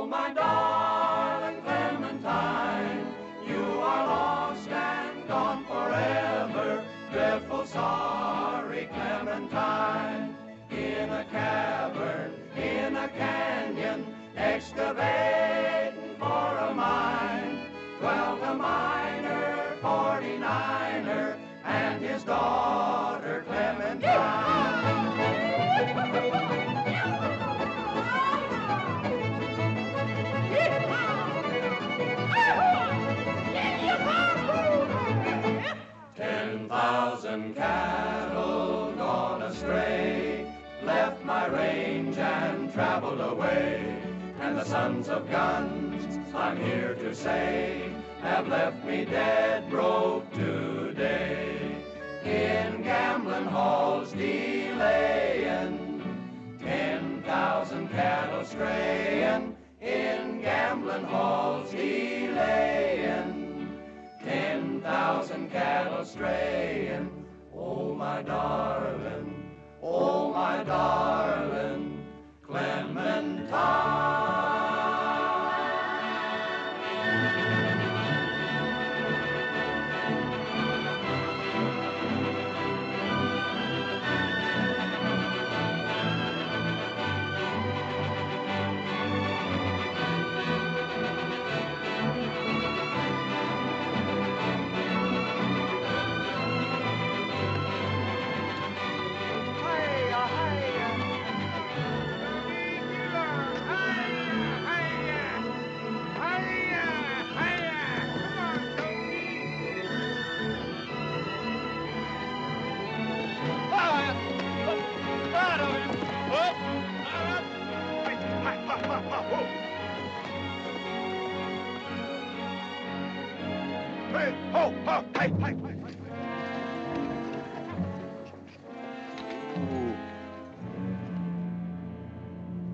Oh, my darling Clementine, you are lost and gone forever. Dreadful sorry Clementine, in a cavern, in a canyon, excavating for a mine, dwelt a miner, 49er, and his daughter Clementine. 10,000 cattle gone astray, left my range and traveled away. And the sons of guns, I'm here to say, have left me dead broke today. In gambling halls delaying, 10,000 cattle straying. In gambling halls delaying, 10,000 cattle straying. Oh, my darling, Clementine.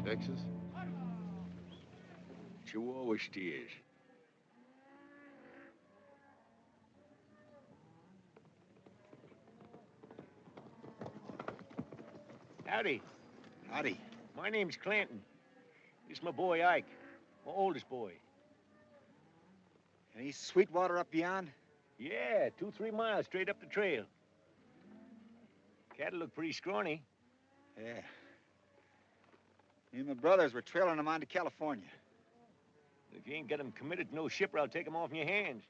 Texas? Chihuahua steers. Howdy. Howdy. My name's Clanton. This is my boy Ike, my oldest boy. Any Sweetwater up beyond? Yeah, 2-3 miles straight up the trail. Cattle look pretty scrawny. Yeah. Me and my brothers were trailing them on to California. If you ain't got them committed to no shipper, I'll take them off in your hands.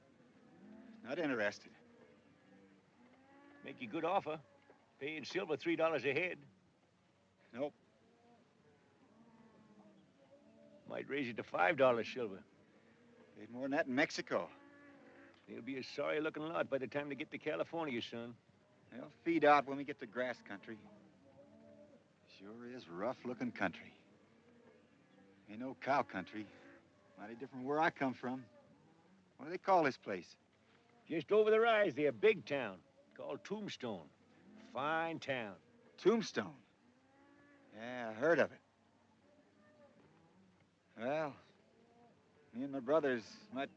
Not interested. Make you a good offer. Pay in silver $3 a head. Nope. Might raise it to $5 silver. Paid more than that in Mexico. They'll be a sorry-looking lot by the time they get to California, son. They'll feed out when we get to grass country. Sure is rough-looking country. Ain't no cow country. Mighty different where I come from. What do they call this place? Just over the rise there, big town. Called Tombstone. Fine town. Tombstone? Yeah, I heard of it. Well, me and my brothers might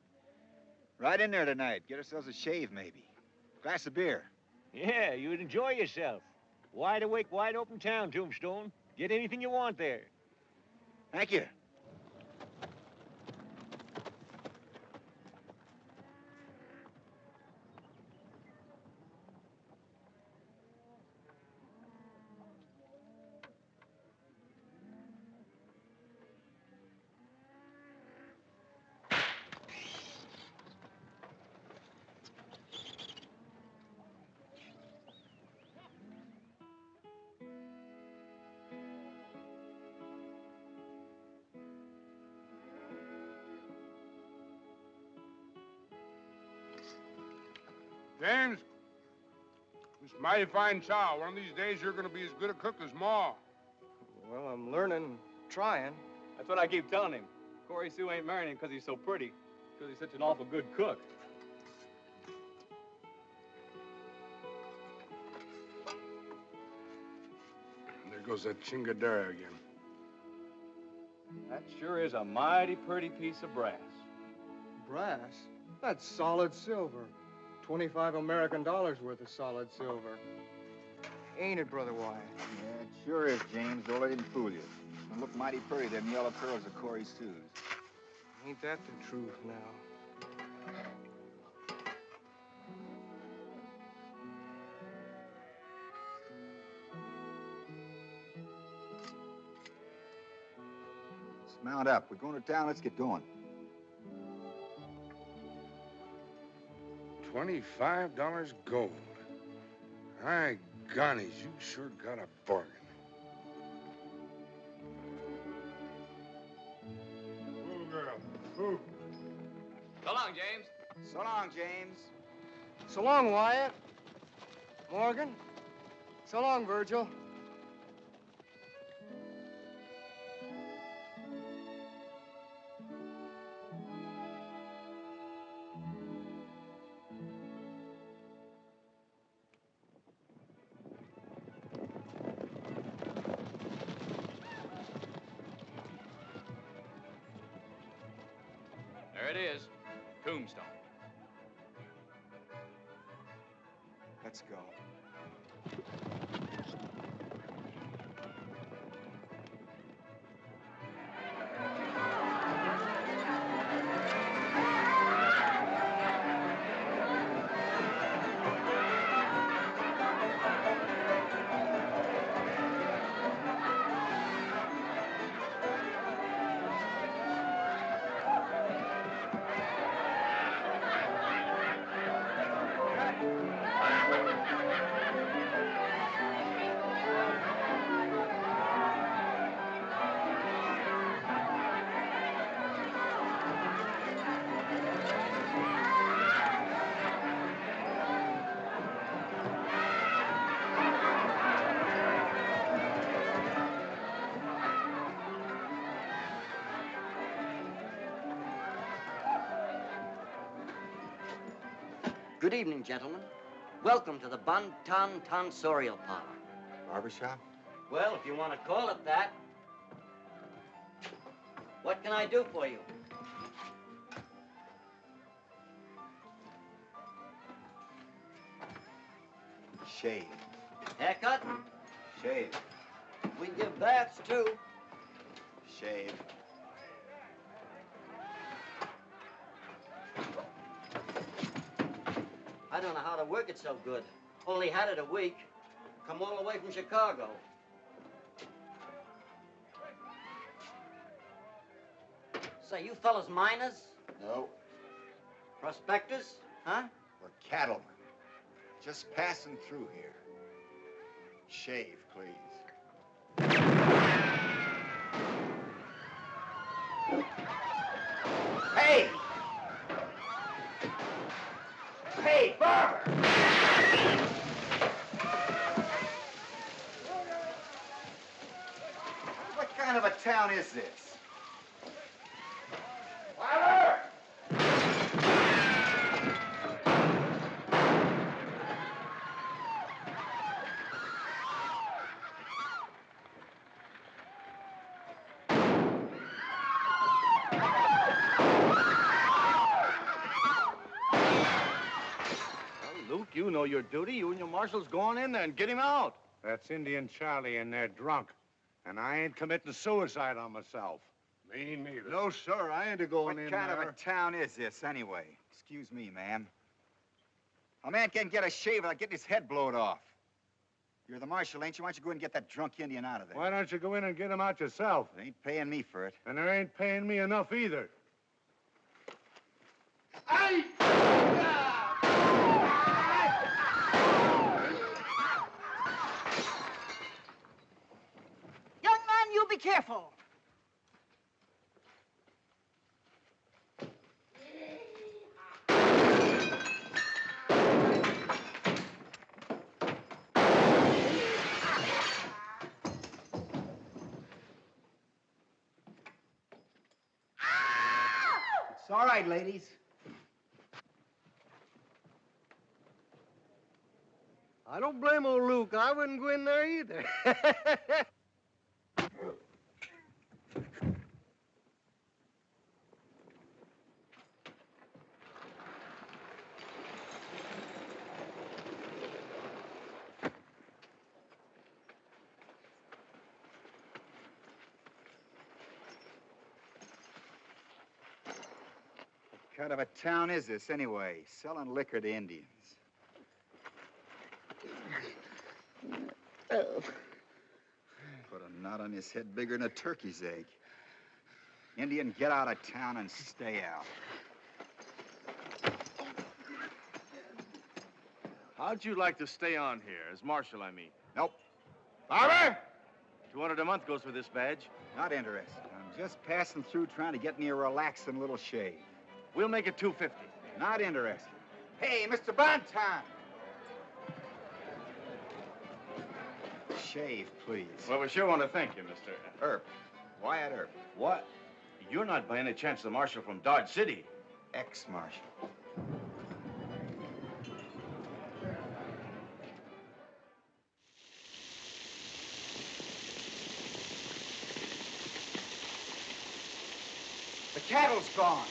ride in there tonight. Get ourselves a shave, maybe. Glass of beer. Yeah, you'd enjoy yourself. Wide awake, wide open town, Tombstone. Get anything you want there. Thank you. James, this is mighty fine chow. One of these days, you're going to be as good a cook as Ma. Well, I'm learning, trying. That's what I keep telling him. Corey Sue ain't marrying him because he's so pretty, because he's such an awful good cook. And there goes that chingadera again. That sure is a mighty pretty piece of brass. Brass? That's solid silver. 25 American dollars worth of solid silver. Ain't it, Brother Wyatt? Yeah, it sure is, James. Don't let him fool you. They look mighty pretty, them yellow curls of Corey Sue's. Ain't that the truth now? Let's mount up. We're going to town. Let's get going. $25 gold. My gonnies, you sure got a bargain. Move, girl. Move. So long, James. So long, James. So long, Wyatt. Morgan. So long, Virgil. There it is. Tombstone. Let's go. Good evening, gentlemen. Welcome to the Bon Ton Tonsorial Parlor. Barbershop? Well, if you want to call it that. What can I do for you? Shave. Haircut? Shave. We give baths, too. Shave. I don't know how to work it so good. Only had it a week. Come all the way from Chicago. Say, you fellas miners? No. Prospectors? Huh? We're cattlemen. Just passing through here. Shave, please. Hey! Hey, barber! What kind of a town is this? Luke, you know your duty. You and your marshals go on in there and get him out. That's Indian Charlie in there drunk. And I ain't committing suicide on myself. Me neither. No, sir, I ain't a-going in What kind there. of a town is this, anyway? Excuse me, ma'am. A man can't get a shave without getting his head blowed off. You're the marshal, ain't you? Why don't you go in and get that drunk Indian out of there? Why don't you go in and get him out yourself? They ain't paying me for it. And they ain't paying me enough either. Young man, you be careful. It's all right, ladies. I don't blame old Luke. I wouldn't go in there either. kind of a town is this, anyway? Selling liquor to Indians. Oh. Put a knot on his head bigger than a turkey's egg. Indian, get out of town and stay out. How'd you like to stay on here, as marshal, I mean? Nope. Barber! 200 a month goes for this badge. Not interested. I'm just passing through trying to get me a relaxing little shave. We'll make it 250. Not interested. Hey, Mr. Bonton! Shave, please. Well, we sure want to thank you, Mr. Earp. Wyatt Earp. What? You're not by any chance the marshal from Dodge City? Ex-marshal. The cattle's gone.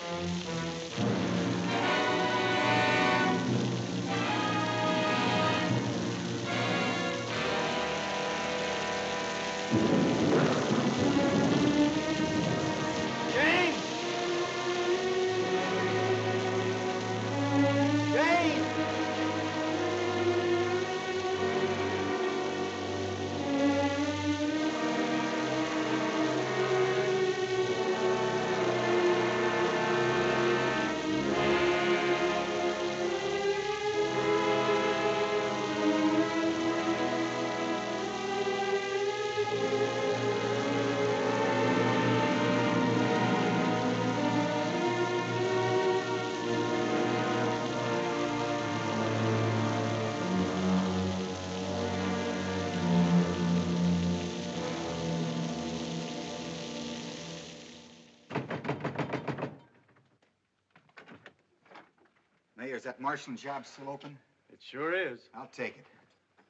Mayor, is that marshalling job still open? It sure is. I'll take it.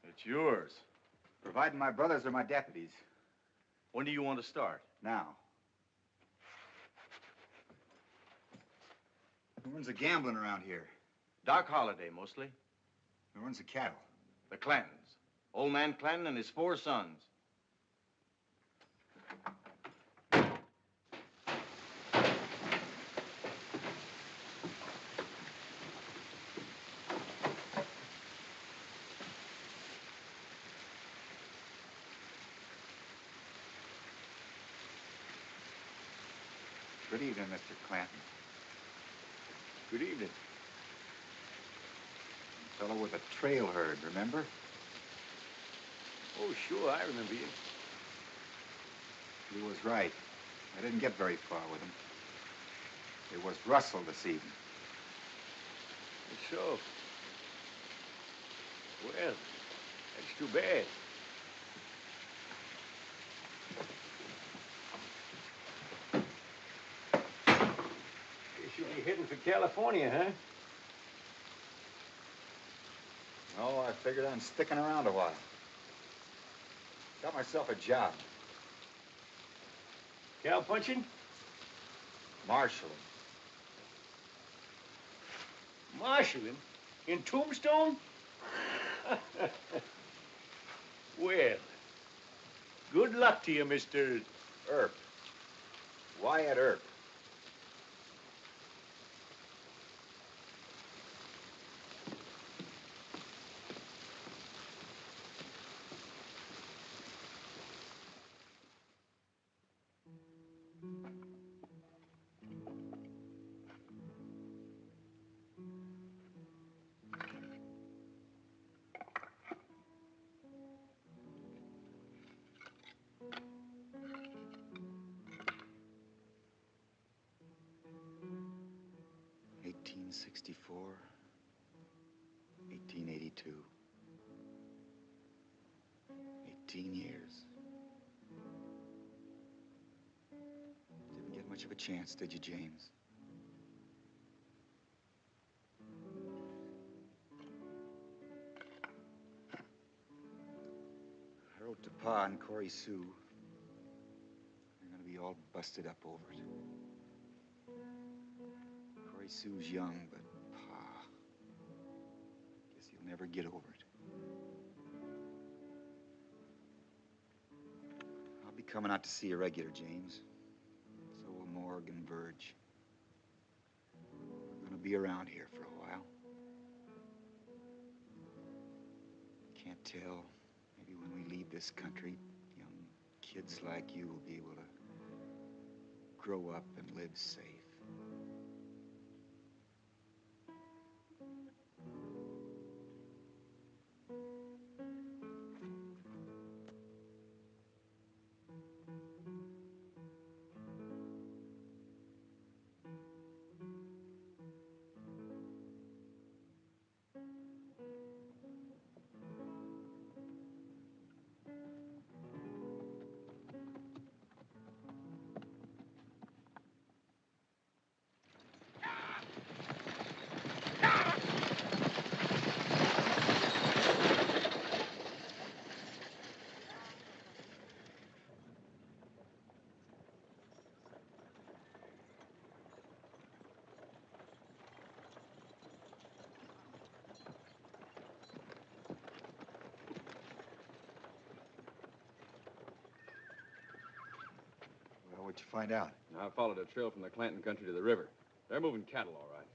It's yours. Providing my brothers are my deputies. When do you want to start? Now. Who runs the gambling around here? Doc Holliday, mostly. Who runs the cattle? The Clantons. Old man Clanton and his 4 sons. Good evening, Mr. Clanton. Good evening. Fellow with a trail herd, remember? Oh, sure, I remember you. He was right. I didn't get very far with him. It was Russell this evening. So? Well, that's too bad. Guess you'll be heading for California, huh? No, I figured on sticking around a while. Got myself a job. Cow punching? Marshalling. Marshalling? In Tombstone? Well, good luck to you, Mr. Earp. Wyatt Earp. '64, 1882. 18 years. Didn't get much of a chance, did you, James? I wrote to Pa and Corey Sue. They're gonna be all busted up over it. Corey Sue's young, but Pa, guess he'll never get over it. I'll be coming out to see you regular, James. So will Morgan Verge. be around here for a while. Can't tell. Maybe when we leave this country, young kids like you will be able to grow up and live safe. What'd you find out? I followed a trail from the Clanton country to the river. They're moving cattle, all right.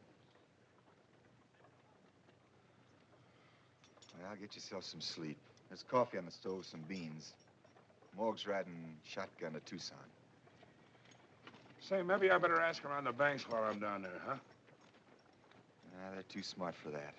Well, get yourself some sleep. There's coffee on the stove, some beans. Morg's riding shotgun to Tucson. Say, maybe I better ask around the banks while I'm down there, huh? They're too smart for that.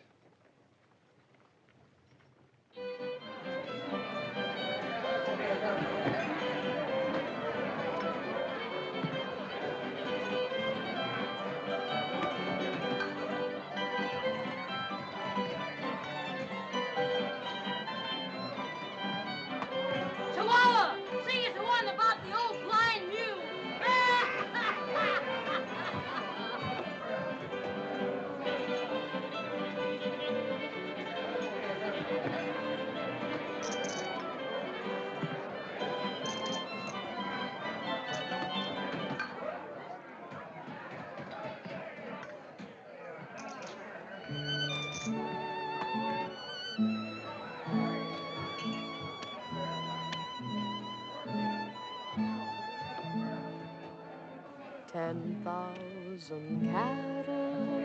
"10,000 cattle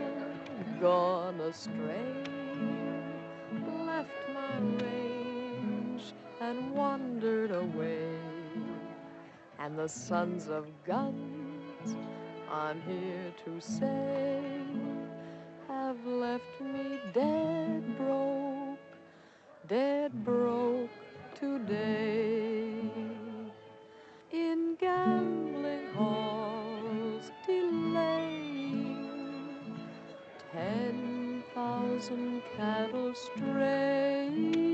gone astray, left my range and wandered away, and the sons of guns, I'm here to say, have left me dead broke today. In gambling halls delaying, 10,000 cattle straying.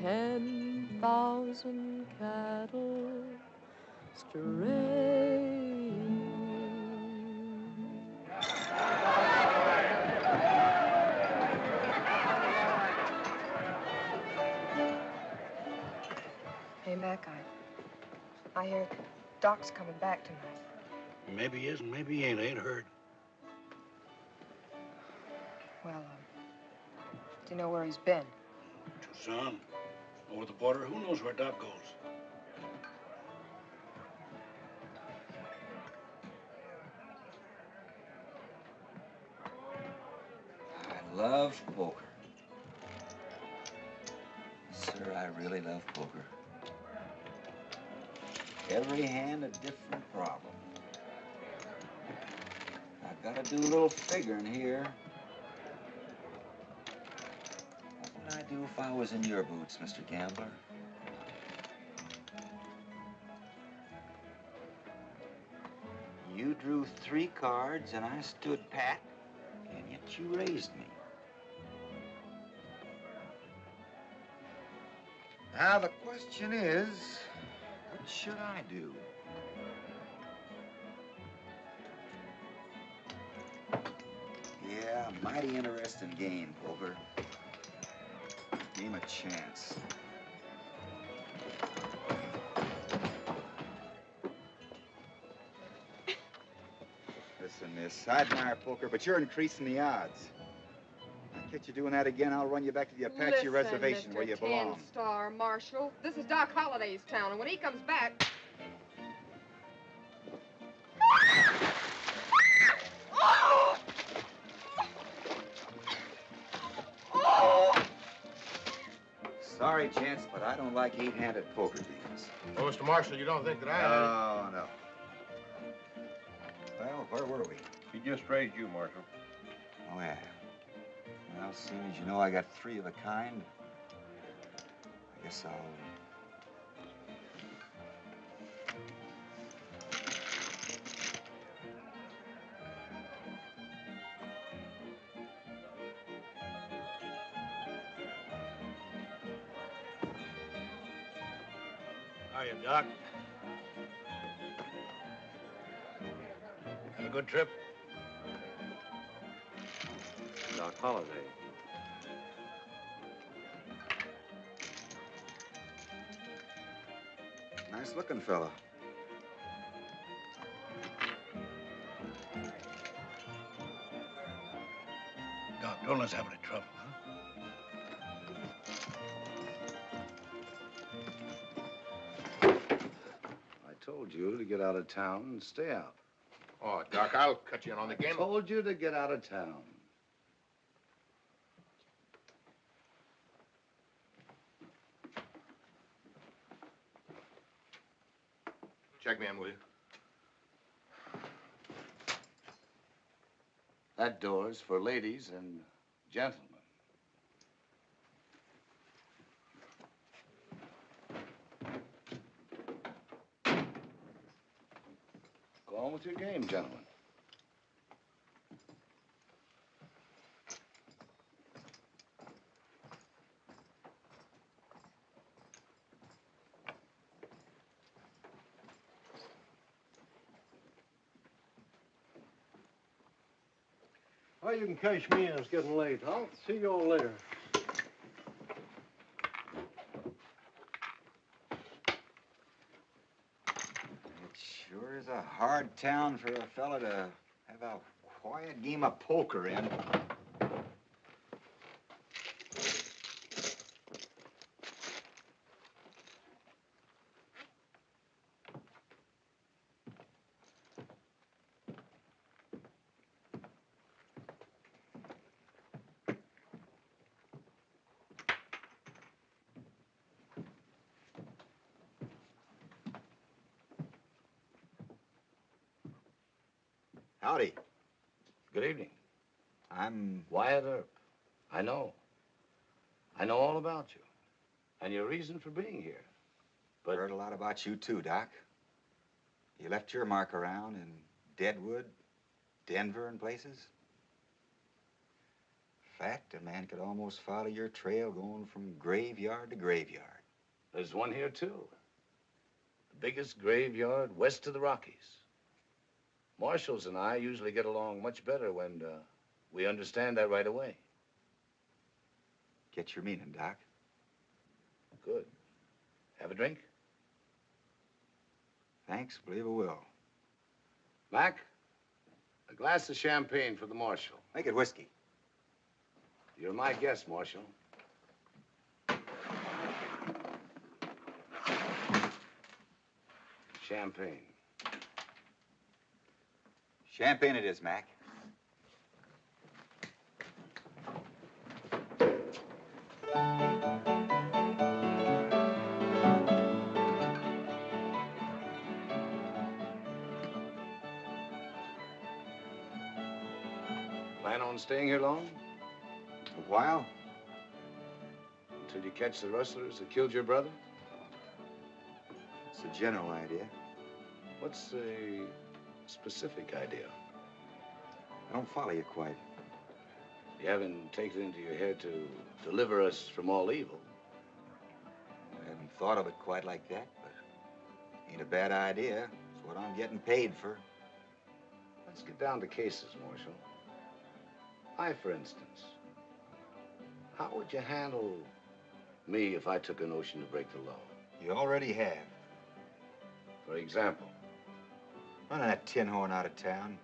10,000 cattle straying. Hey, Mac, I hear Doc's coming back tonight. Maybe he is and maybe he ain't. I ain't heard. Well, do you know where he's been? Tucson. Over the border. Who knows where Doc goes? I love poker. Sir, I really love poker. Every hand a different problem. I've got to do a little figuring here. What would I do if I was in your boots, Mr. Gambler? You drew 3 cards and I stood pat, and yet you raised me. Now, the question is, what should I do? Yeah, mighty interesting game, poker. Give him a chance. Listen, miss, I admire poker, but you're increasing the odds. I catch you doing that again, I'll run you back to the Apache Reservation where you belong. Mr. 10-Star Marshal, this is Doc Holliday's town, and when he comes back... Sorry, Chance, but I don't like eight-handed poker games. Well, Mr. Marshal, you don't think that I... Oh, no. Well, where were we? He just raised you, Marshal. Oh, yeah. Well, seeing as you know I got 3 of a kind, I guess I'll... How are you, Doc? Have a good trip? Doc Holliday. Nice-looking fella. Doc, don't let's have any trouble, huh? I told you to get out of town and stay out. Oh, Doc, I'll cut you in on the game. I told you to get out of town. Check me in, will you? That door's for ladies and gentlemen. Go on with your game, gentlemen. Well, you can cash me in. It's getting late. I'll see you all later. It sure is a hard town for a fella to have a quiet game of poker in. Howdy. Good evening. I'm... Wyatt Earp. I know. I know all about you. And your reason for being here. But... Heard a lot about you, too, Doc. You left your mark around in Deadwood, Denver, and places. In fact, a man could almost follow your trail going from graveyard to graveyard. There's one here, too. The biggest graveyard west of the Rockies. Marshals and I usually get along much better when we understand that right away. Get your meaning, Doc. Good. Have a drink? Thanks, believe I will. Mac, a glass of champagne for the Marshal. Make it whiskey. You're my guest, Marshal. Champagne. Champagne it is, Mac. Plan on staying here long? A while. Until you catch the rustlers that killed your brother? It's a general idea. What's a specific idea? I don't follow you quite. You haven't taken it into your head to deliver us from all evil. I haven't thought of it quite like that, but ain't a bad idea. It's what I'm getting paid for. Let's get down to cases, Marshal. I, for instance, how would you handle me if I took a notion to break the law? You already have. For example? Running that tin horn out of town,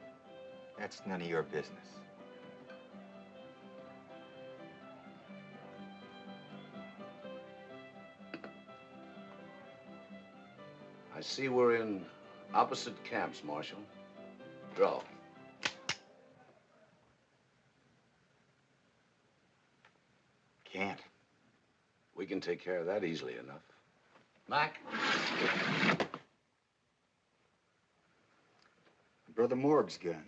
that's none of your business. I see we're in opposite camps, Marshal. Draw. Can't. We can take care of that easily enough. Mac? Brother Morg's gun.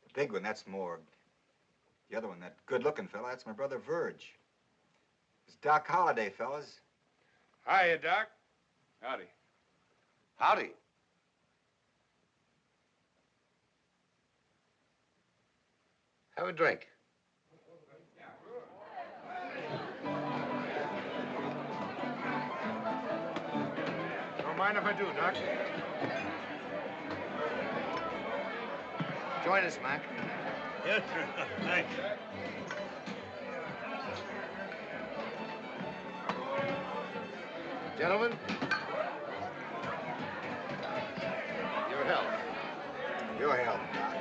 The big one, that's Morg. The other one, that good-looking fella, that's my brother Verge. It's Doc Holliday, fellas. Hiya, Doc. Howdy. Howdy. Have a drink. Don't mind if I do, Doc. Join us, Mac. Yes, sir. Thanks. Gentlemen, your health. Your help, Doc.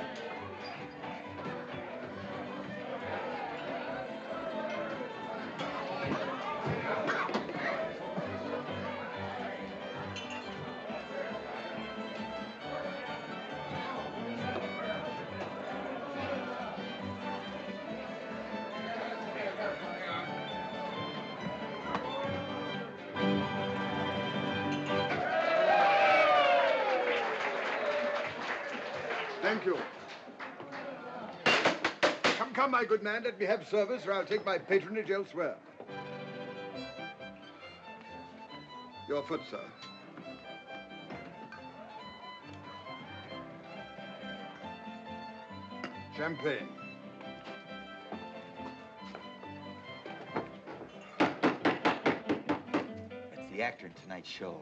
Thank you. Come, my good man, let me have service, or I'll take my patronage elsewhere. Your foot, sir. Champagne. That's the actor in tonight's show.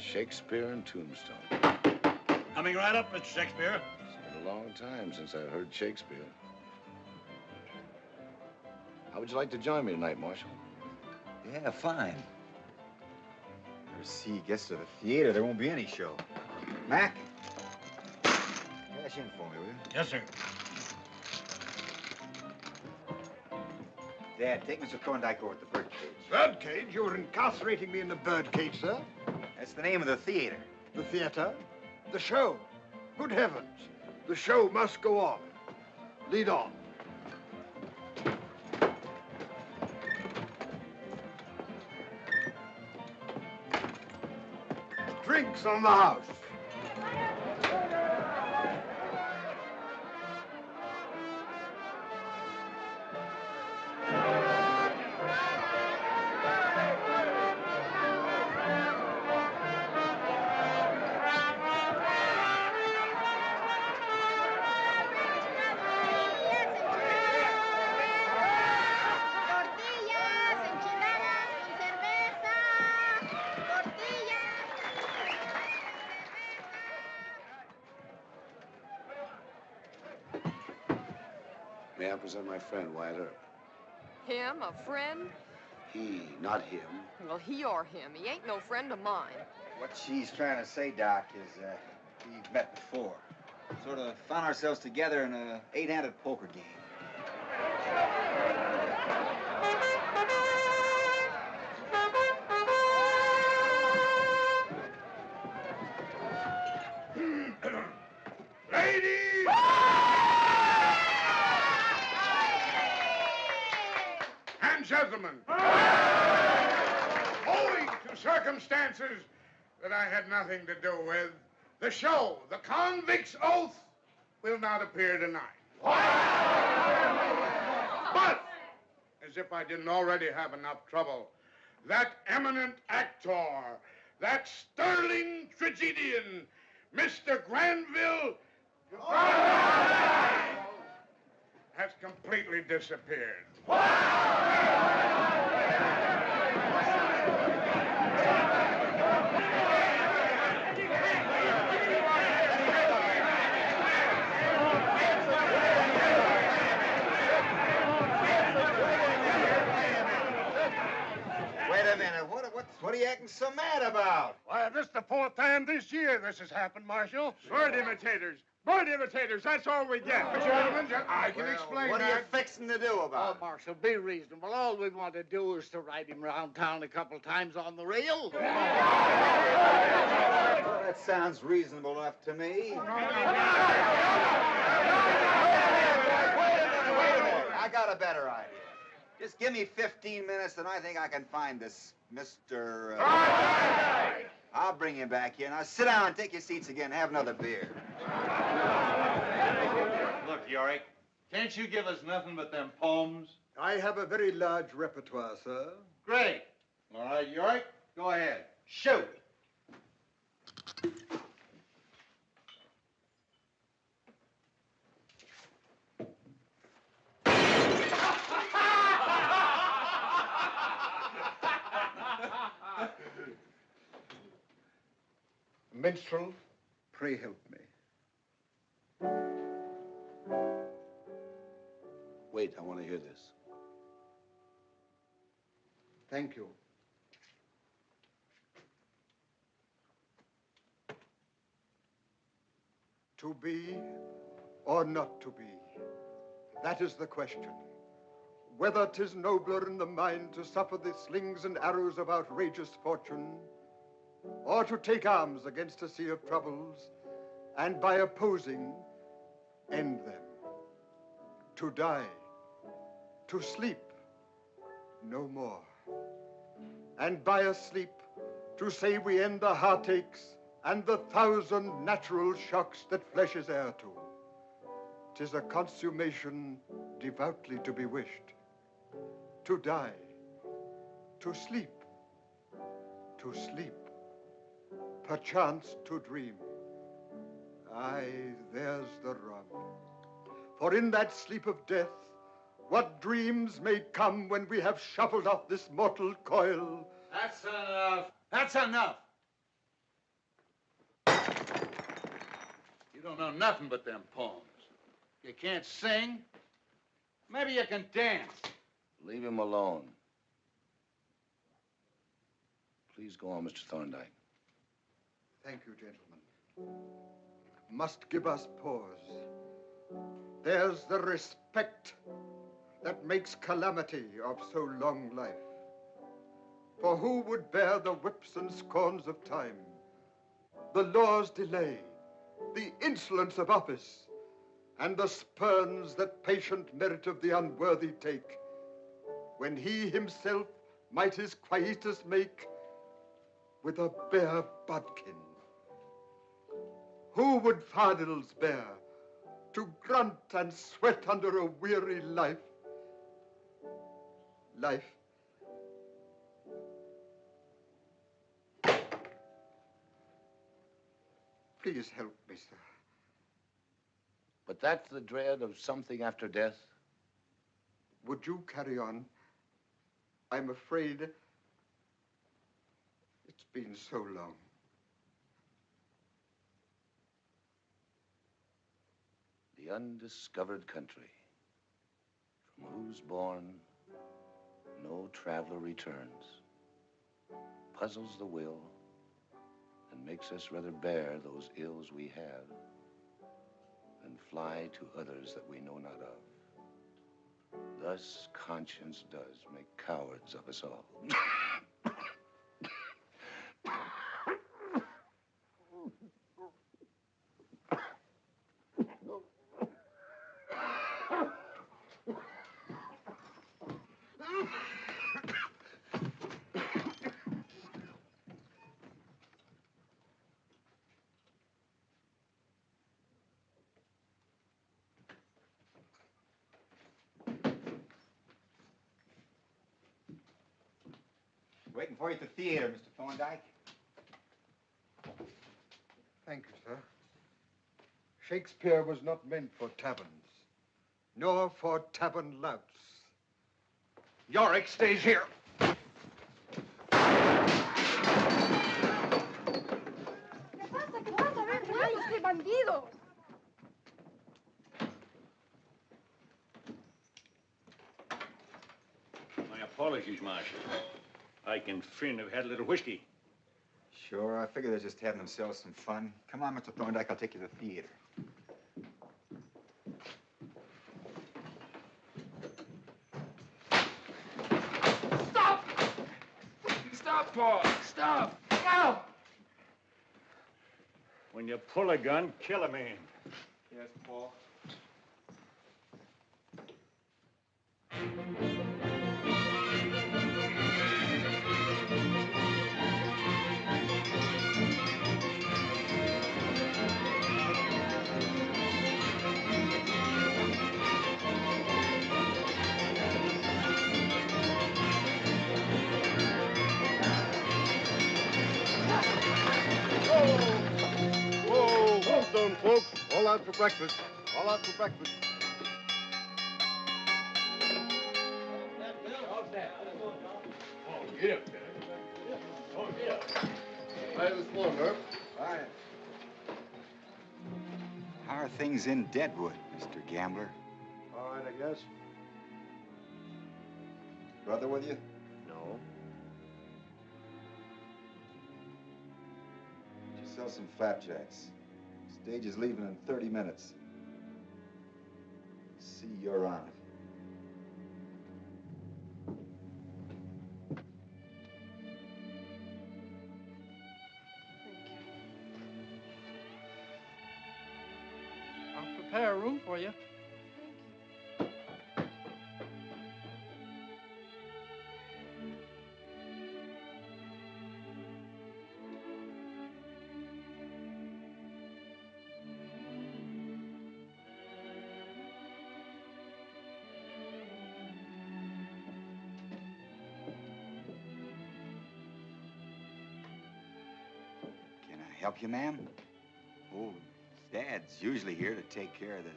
Shakespeare and Tombstone. Coming right up, Mr. Shakespeare. It's been a long time since I've heard Shakespeare. How would you like to join me tonight, Marshal? Yeah, fine. If C gets to the theater, there won't be any show. Mac, cash in for me, will you? Yes, sir. Dad, take Mr. Thorndike over to the birdcage. Birdcage? You're incarcerating me in the birdcage, sir? That's the name of the theater. The theater? The show. Good heavens. The show must go on. Lead on. Drinks on the house. May I present my friend, Wyatt Earp? Him, a friend? He, not him. Well, he or him. He ain't no friend of mine. What she's trying to say, Doc, is we've met before. Sort of found ourselves together in a 8-handed poker game. Ladies! And gentlemen, owing to circumstances that I had nothing to do with, the show, The Convict's Oath, will not appear tonight. But, as if I didn't already have enough trouble, that eminent actor, that sterling tragedian, Mr. Granville, has completely disappeared. Wait a minute, what What are you acting so mad about? Why, this is the 4th time this year this has happened, Marshal. Bird imitators. Bird imitators, that's all we get. Gentlemen, I can explain what that. are you fixing to do about it? Oh, Marshal, be reasonable. All we want to do is to ride him around town a couple times on the rail. Well, that sounds reasonable enough to me. Wait a minute. I got a better idea. Just give me 15 minutes and I think I can find this Mr. I'll bring him back here. Now sit down and take your seats again. Have another beer. Look, Yorick, can't you give us nothing but them poems? I have a very large repertoire, sir. Great. All right, Yorick, go ahead. Shoot. Minstrel, pray help me. Wait, I want to hear this. Thank you. To be or not to be, that is the question. Whether 'tis nobler in the mind to suffer the slings and arrows of outrageous fortune, or to take arms against a sea of troubles, and by opposing, end them. To die, to sleep, no more. And by a sleep, to say we end the heartaches and the 1,000 natural shocks that flesh is heir to. 'Tis a consummation devoutly to be wished. To die, to sleep, perchance to dream. Aye, there's the rub. For in that sleep of death, what dreams may come when we have shuffled off this mortal coil. That's enough. That's enough. You don't know nothing but them poems. You can't sing. Maybe you can dance. Leave him alone. Please go on, Mr. Thorndyke. Thank you, gentlemen. Must give us pause. There's the respect that makes calamity of so long life. For who would bear the whips and scorns of time, the law's delay, the insolence of office, and the spurns that patient merit of the unworthy take, when he himself might his quietus make with a bare budkin? Who would fardels bear to grunt and sweat under a weary life? Life. Please help me, sir. But that's the dread of something after death? Would you carry on? I'm afraid it's been so long. The undiscovered country, from whose bourne no traveler returns, puzzles the will and makes us rather bear those ills we have than fly to others that we know not of. Thus conscience does make cowards of us all. Waiting for you at the theater, Mr. Thorndyke. Thank you, sir. Shakespeare was not meant for taverns, nor for tavern louts. Yorick stays here. ¿Qué pasa? ¿Qué pasa? A ver, ¡ay, bandido! My apologies, Marshal. Ike and Finn have had a little whiskey. Sure, I figure they're just having themselves some fun. Come on, Mr. Thorndike, I'll take you to the theater. Stop! Stop, Paul! Stop! No! When you pull a gun, kill a man. Yes, Paul. Whoa, Tombstone, folks. All out for breakfast. All out for breakfast. Get up there. Oh, get up. Right this morning, Earp. Fine. How are things in Deadwood, Mr. Gambler? All right, I guess. Brother with you? No. Just sell some flapjacks. Stage is leaving in 30 minutes. See, you're on it. I'll prepare a room for you. Can I help you, ma'am? Oh, Dad's usually here to take care of the...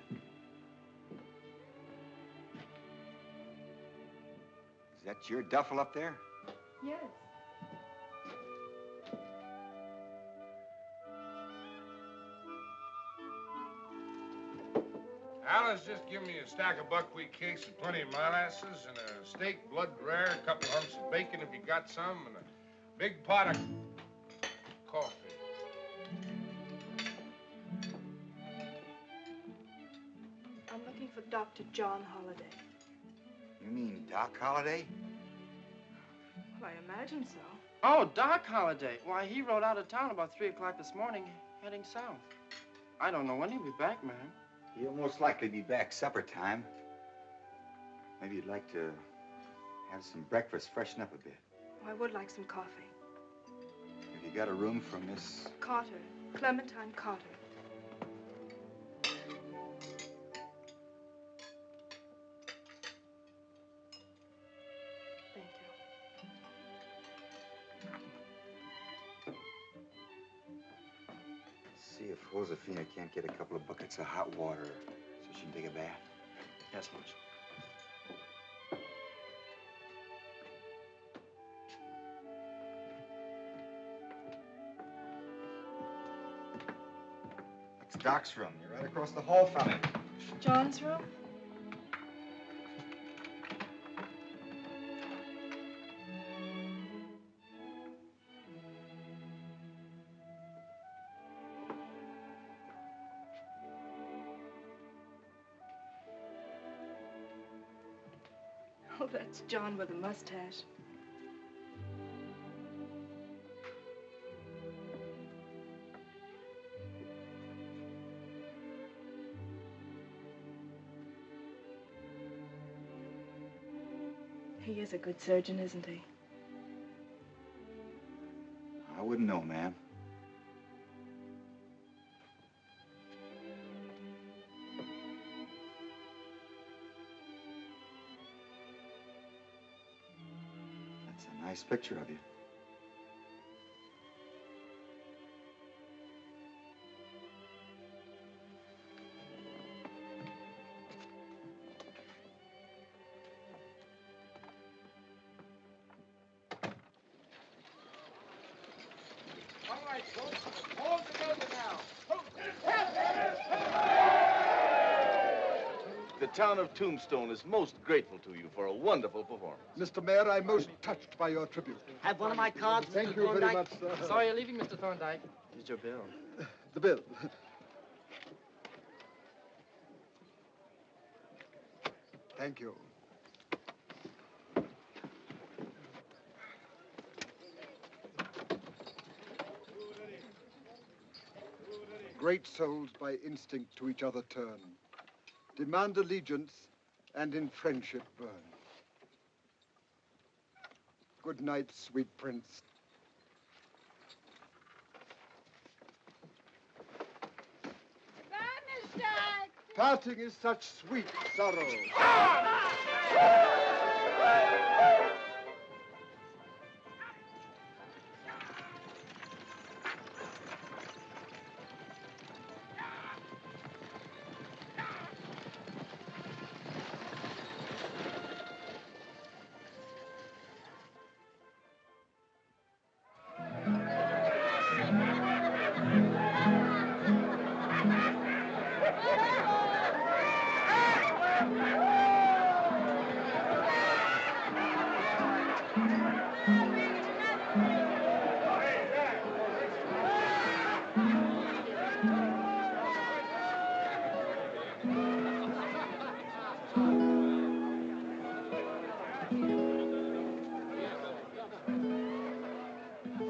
Is that your duffel up there? Yes. Alice just give me a stack of buckwheat cakes with plenty of molasses and a steak, blood rare, a couple humps of bacon if you got some, and a big pot of coffee. I'm looking for Dr. John Holliday. You mean Doc Holliday? Well, I imagine so. Oh, Doc Holliday. Why, he rode out of town about 3 o'clock this morning, heading south. I don't know when he'll be back, ma'am. He'll most likely be back supper time. Maybe you'd like to have some breakfast, freshen up a bit. I would like some coffee. Have you got a room for Miss... Carter. Clementine Carter. Thank you. See if Josefina can't get a couple of buckets of hot water so she can take a bath. Yes, Marshal. It's Doc's room. You're right across the hall from him. John's room? Oh, that's John with a mustache. He is a good surgeon, isn't he? I wouldn't know, ma'am. That's a nice picture of you. All right, folks. All together now. The town of Tombstone is most grateful to you for a wonderful performance. Mr. Mayor, I'm most touched by your tribute. Have one of my cards, Mr. Thank you very much, sir. Sorry you're leaving, Mr. Thorndyke. Here's your bill. The bill. Thank you. Great souls by instinct to each other turn, demand allegiance, and in friendship burn. Good night, sweet prince. Bye, Mr. Parting is such sweet sorrow.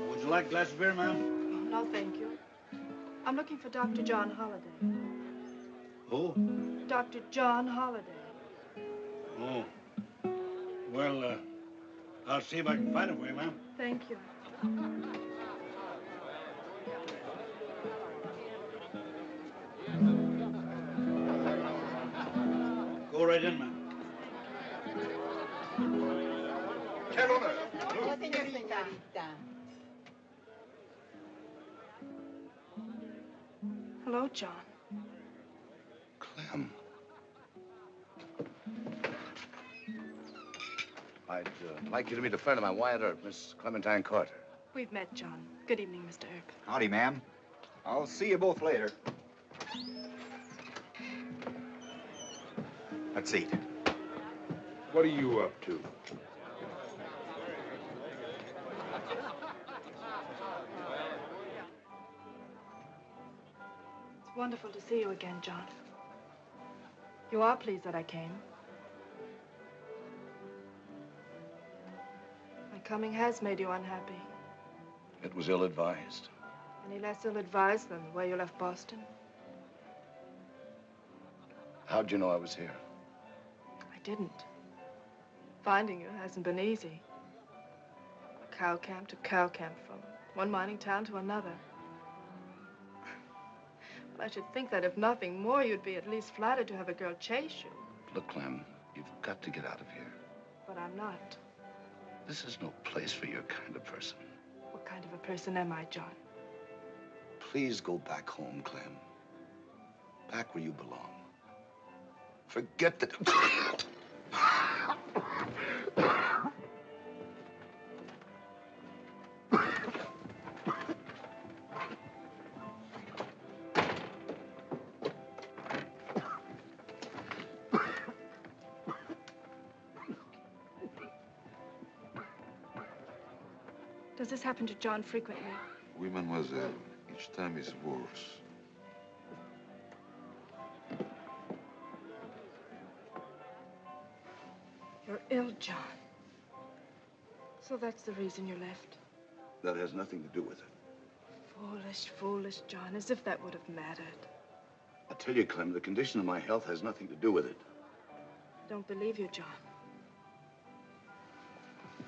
Would you like a glass of beer, ma'am? No, thank you. I'm looking for Dr. John Holliday. Who? Dr. John Holliday. Oh. Well, I'll see if I can find it for you, ma'am. Thank you. Go right in, ma'am. Hello, John. Clem. I'd like you to meet a friend of mine, Wyatt Earp, Miss Clementine Carter. We've met, John. Good evening, Mr. Earp. Howdy, ma'am. I'll see you both later. Let's eat. What are you up to? It's wonderful to see you again, John. You are pleased that I came. My coming has made you unhappy. It was ill-advised. Any less ill-advised than the way you left Boston? How'd you know I was here? I didn't. Finding you hasn't been easy. Cow camp to cow camp, from one mining town to another. Well, I should think that if nothing more, you'd be at least flattered to have a girl chase you. Look, Clem, you've got to get out of here. But I'm not. This is no place for your kind of person. What kind of a person am I, John? Please go back home, Clem. Back where you belong. Forget that... Does this happen to John frequently? Oui, mademoiselle. Each time is worse. You're ill, John. So that's the reason you left. That has nothing to do with it. Foolish, foolish, John, as if that would have mattered. I tell you, Clem, the condition of my health has nothing to do with it. I don't believe you, John.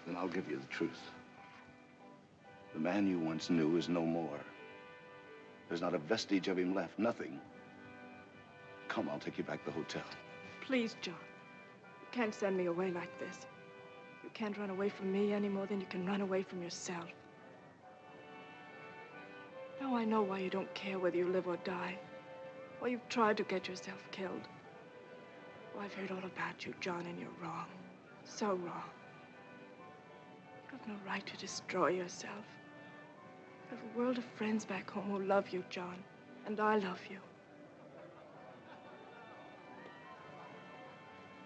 Then I'll give you the truth. The man you once knew is no more. There's not a vestige of him left, nothing. Come, I'll take you back to the hotel. Please, John. You can't send me away like this. You can't run away from me any more than you can run away from yourself. Now I know why you don't care whether you live or die. Why you've tried to get yourself killed. Well, I've heard all about you, John, and you're wrong. So wrong. You have no right to destroy yourself. You have a world of friends back home who love you, John. And I love you.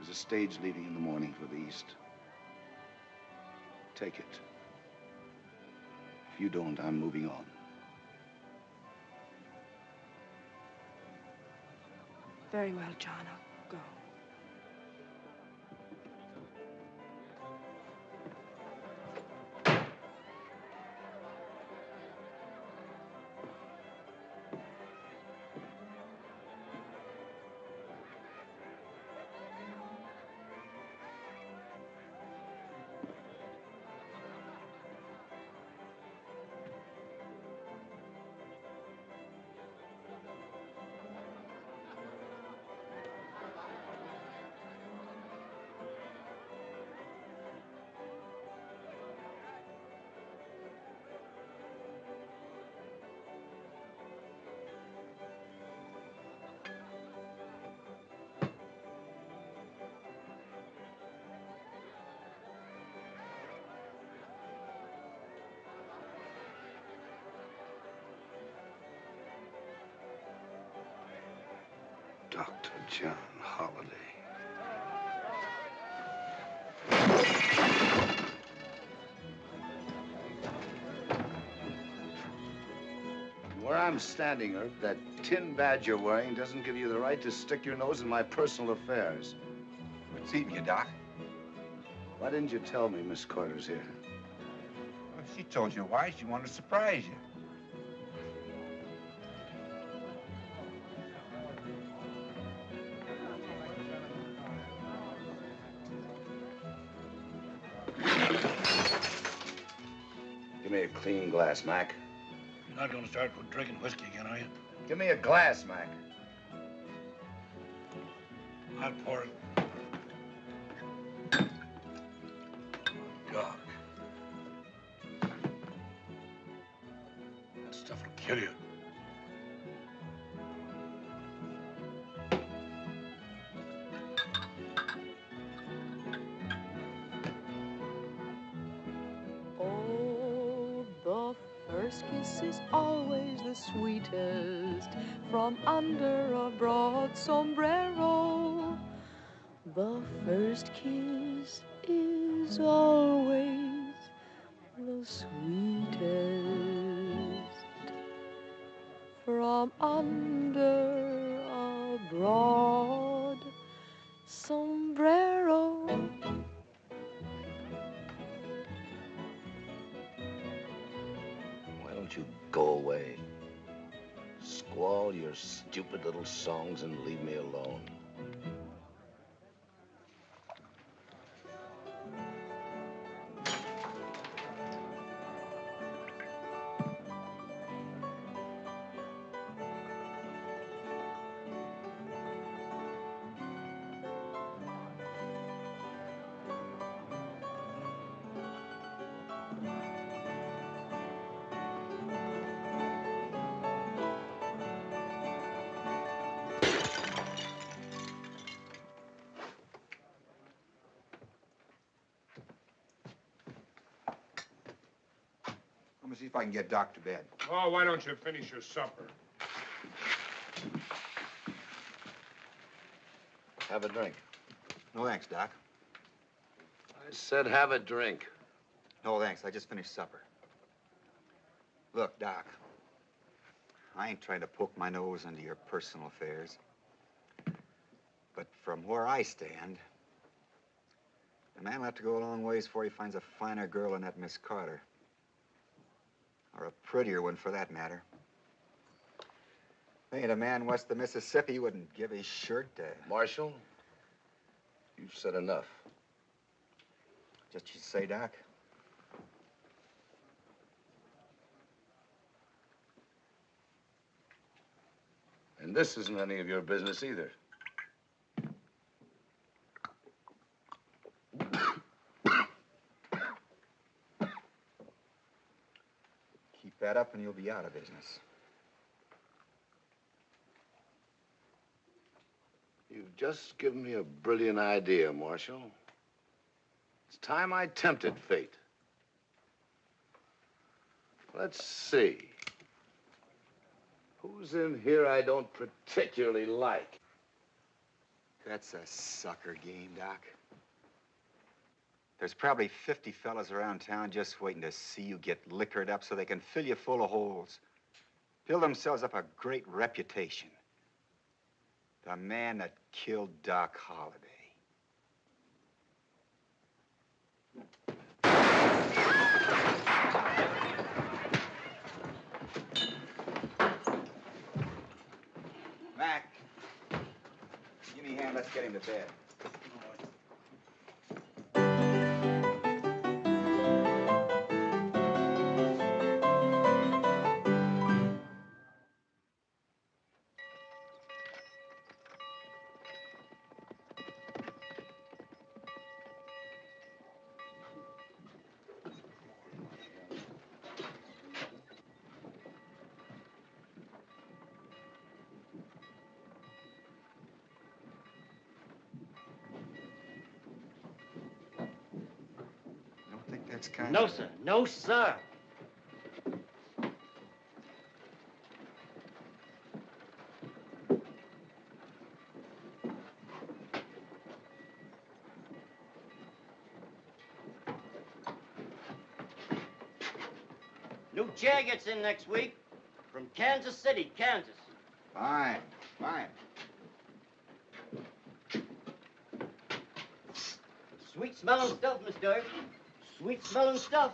There's a stage leaving in the morning for the east. Take it. If you don't, I'm moving on. Very well, John. I'll go. Dr. John Holliday. Where I'm standing, Earp, that tin badge you're wearing doesn't give you the right to stick your nose in my personal affairs. What's eating you, Doc? Why didn't you tell me Miss Carter's here? Well, she told you why. She wanted to surprise you. Give me a clean glass, Mac. You're not going to start drinking whiskey again, are you? Give me a glass, Mac. I'll pour it. God. That stuff will kill you. Oh, the first kiss is always the sweetest from under a broad sombrero. The first kiss is always the sweetest from under a broad sombrero. Why don't you go away? Squall your stupid little songs and leave me alone. Let me see if I can get Doc to bed. Oh, why don't you finish your supper? Have a drink. No, thanks, Doc. I said have a drink. No, thanks. I just finished supper. Look, Doc, I ain't trying to poke my nose into your personal affairs. But from where I stand, a man will have to go a long ways before he finds a finer girl than that Miss Carter. Or a prettier one, for that matter. There ain't a man west of the Mississippi wouldn't give his shirt to... Marshal, you've said enough. Just you say, Doc. And this isn't any of your business either. Keep that up and you'll be out of business. You've just given me a brilliant idea, Marshal. It's time I tempted fate. Let's see. Who's in here I don't particularly like? That's a sucker game, Doc. There's probably 50 fellas around town just waiting to see you get liquored up so they can fill you full of holes. Build themselves up a great reputation. The man that killed Doc Holliday. Mac, give me a hand. Let's get him to bed. That's kind No, of... sir. No, sir. New chair gets in next week from Kansas City, Kansas. Fine, fine. Sweet smelling stuff, Mr. Earp. Sweet smelling stuff.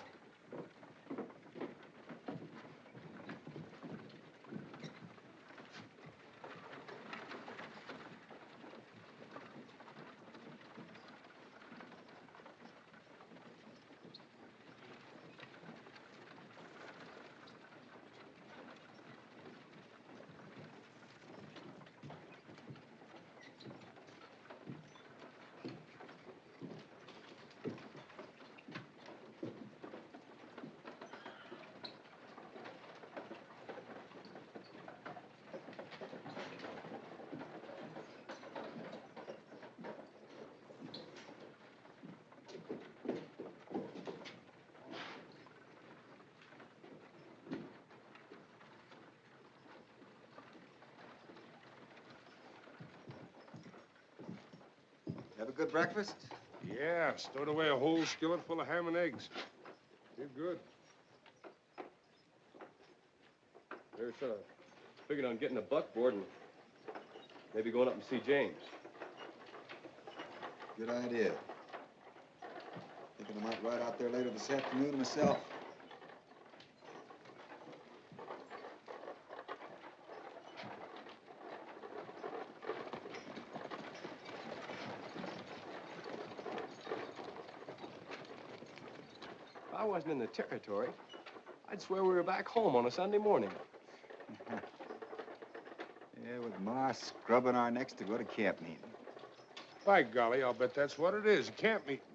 Have a good breakfast? Yeah, I've stowed away a whole skillet full of ham and eggs. You're good. There's figured on getting a buckboard and maybe going up and see James. Good idea. Thinking I might ride out there later this afternoon myself. If I wasn't in the territory, I'd swear we were back home on a Sunday morning. Yeah, with Ma scrubbing our necks to go to camp meeting. By golly, I'll bet that's what it is, a camp meeting.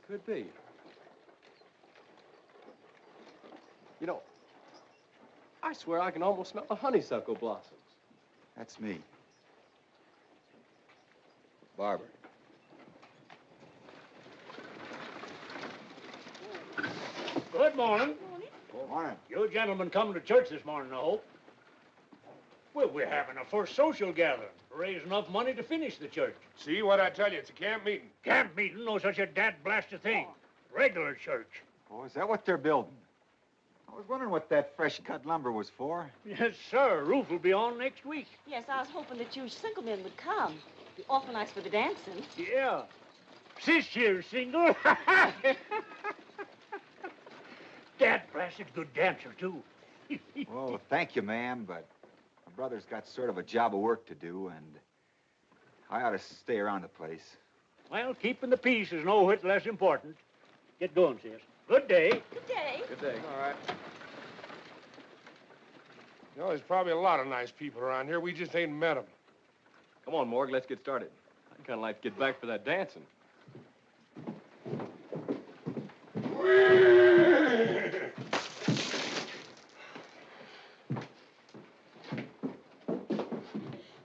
Could be. You know, I swear I can almost smell the honeysuckle blossoms. That's me. Barber. Good morning. Good morning. You gentlemen coming to church this morning, I hope. Well, we're having a first social gathering. Raise enough money to finish the church. See what I tell you, it's a camp meeting. Camp meeting? No such a dad-blasted thing. Regular church. Oh, is that what they're building? I was wondering what that fresh-cut lumber was for. Yes, sir. Roof will be on next week. Yes, I was hoping that you single men would come. Be awful nice for the dancing. Yeah. This year's single. Dad-blasted good dancer, too. Well, thank you, ma'am, but my brother's got sort of a job of work to do, and I ought to stay around the place. Well, keeping the peace is no whit less important. Get going, sis. Good day. Good day. Good day. All right. You know, there's probably a lot of nice people around here. We just ain't met them. Come on, Morg, let's get started. I'd kind of like to get back for that dancing.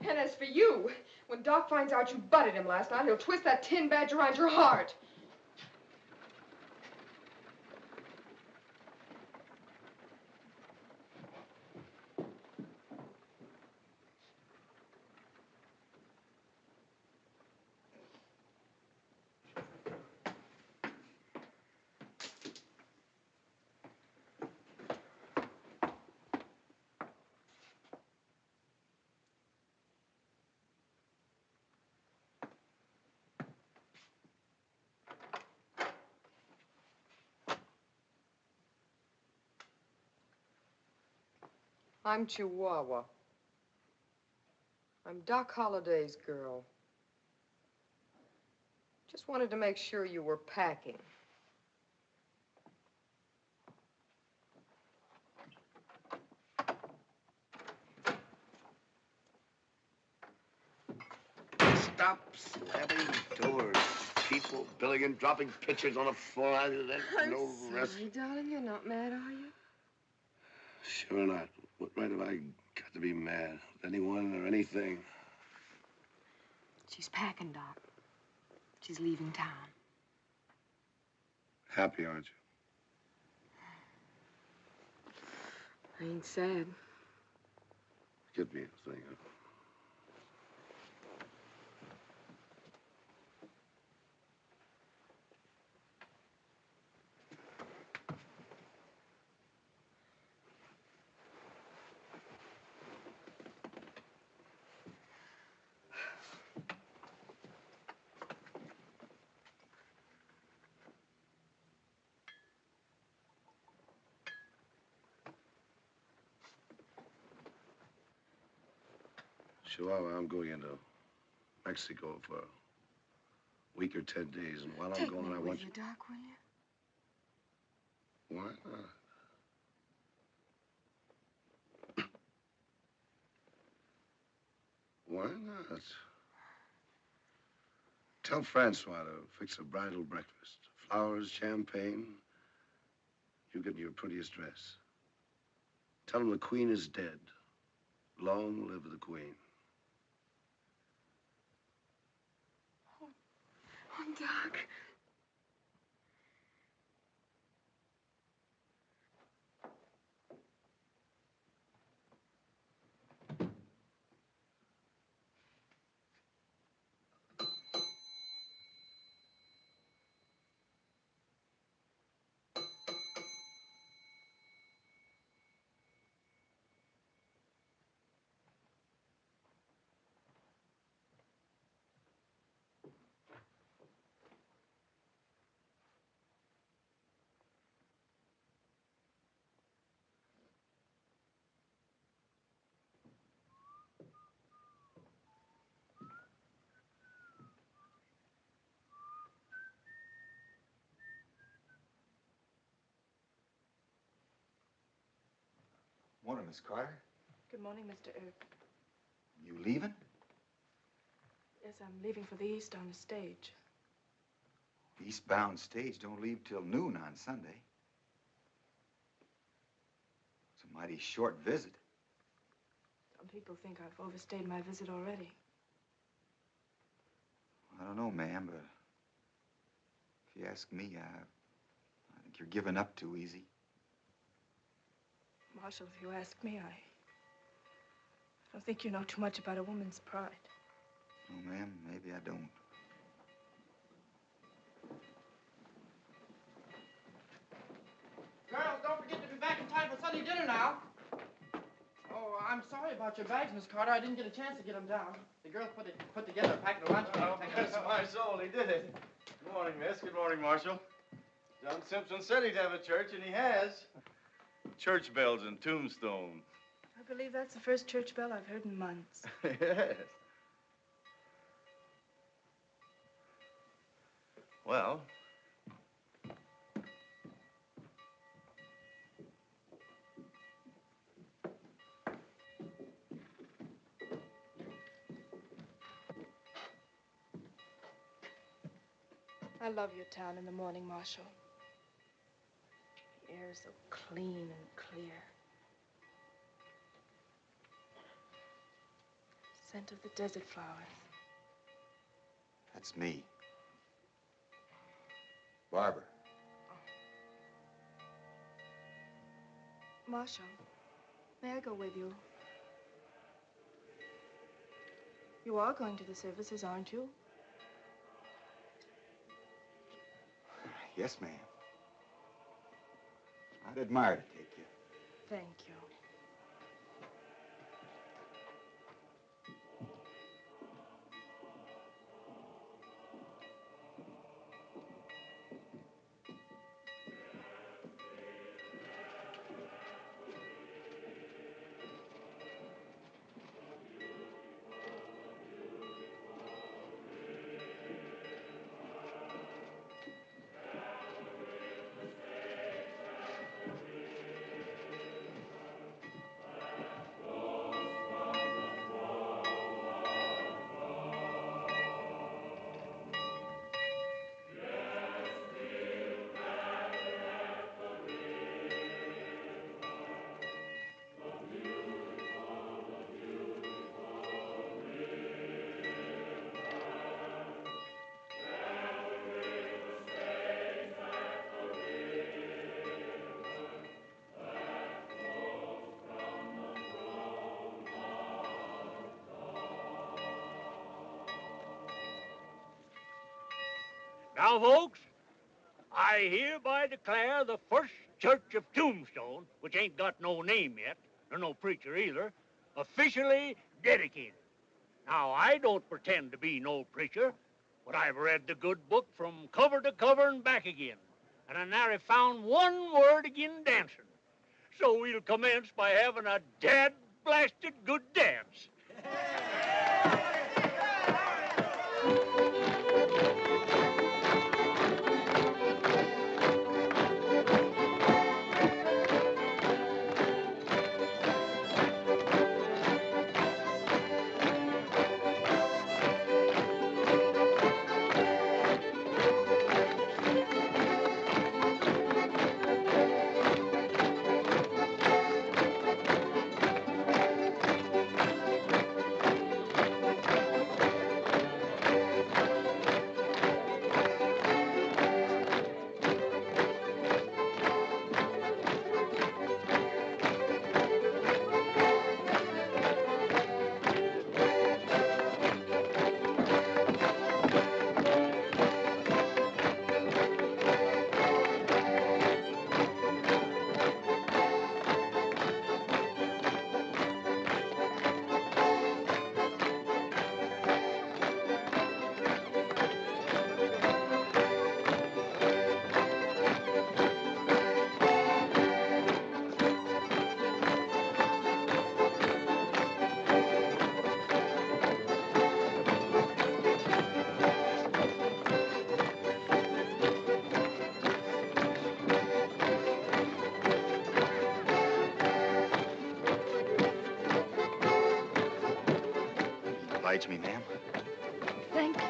And as for you, when Doc finds out you butted him last night, he'll twist that tin badge around your heart. I'm Chihuahua. I'm Doc Holliday's girl. Just wanted to make sure you were packing. Stop slamming doors. People billing and dropping pictures on the floor. I'm no rest. sorry, darling. You're not mad, are you? Sure not. What right have I got to be mad with anyone or anything? She's packing, Doc. She's leaving town. Happy, aren't you? I ain't sad. Get me a thing, huh? Chihuahua, I'm going into Mexico for a week or 10 days, and while I'm Take going, me I with want you, Doc, will you? Why not? Why not? Tell Francois to fix a bridal breakfast. Flowers, champagne. You get me your prettiest dress. Tell him the Queen is dead. Long live the Queen. Oh, Doc. Morning, Miss Carter. Good morning, Mr. Earp. You leaving? Yes, I'm leaving for the East on the stage. The eastbound stage don't leave till noon on Sunday. It's a mighty short visit. Some people think I've overstayed my visit already. I don't know, ma'am, but if you ask me, I think you're giving up too easy. Marshal, if you ask me, I don't think you know too much about a woman's pride. No, ma'am, maybe I don't. Girls, don't forget to be back in time for Sunday dinner now. Oh, I'm sorry about your bags, Miss Carter. I didn't get a chance to get them down. The girls put together a packet of lunch. Oh, bless my soul, he did it. Good morning, miss. Good morning, Marshal. John Simpson said he'd have a church, and he has. Church bells and tombstone. I believe that's the first church bell I've heard in months. Yes. Well, I love your town in the morning, Marshal. The air is so clean and clear. Scent of the desert flowers. That's me. Barbara. Marshal, may I go with you? You are going to the services, aren't you? Yes, ma'am. I'd admire to take you. Thank you. Now, folks, I hereby declare the First Church of Tombstone, which ain't got no name yet, nor no preacher either, officially dedicated. Now, I don't pretend to be no preacher, but I've read the good book from cover to cover and back again, and I nary found one word agin dancing. So we'll commence by having a dad-blasted good dance. Oblige me, ma'am. Thank you.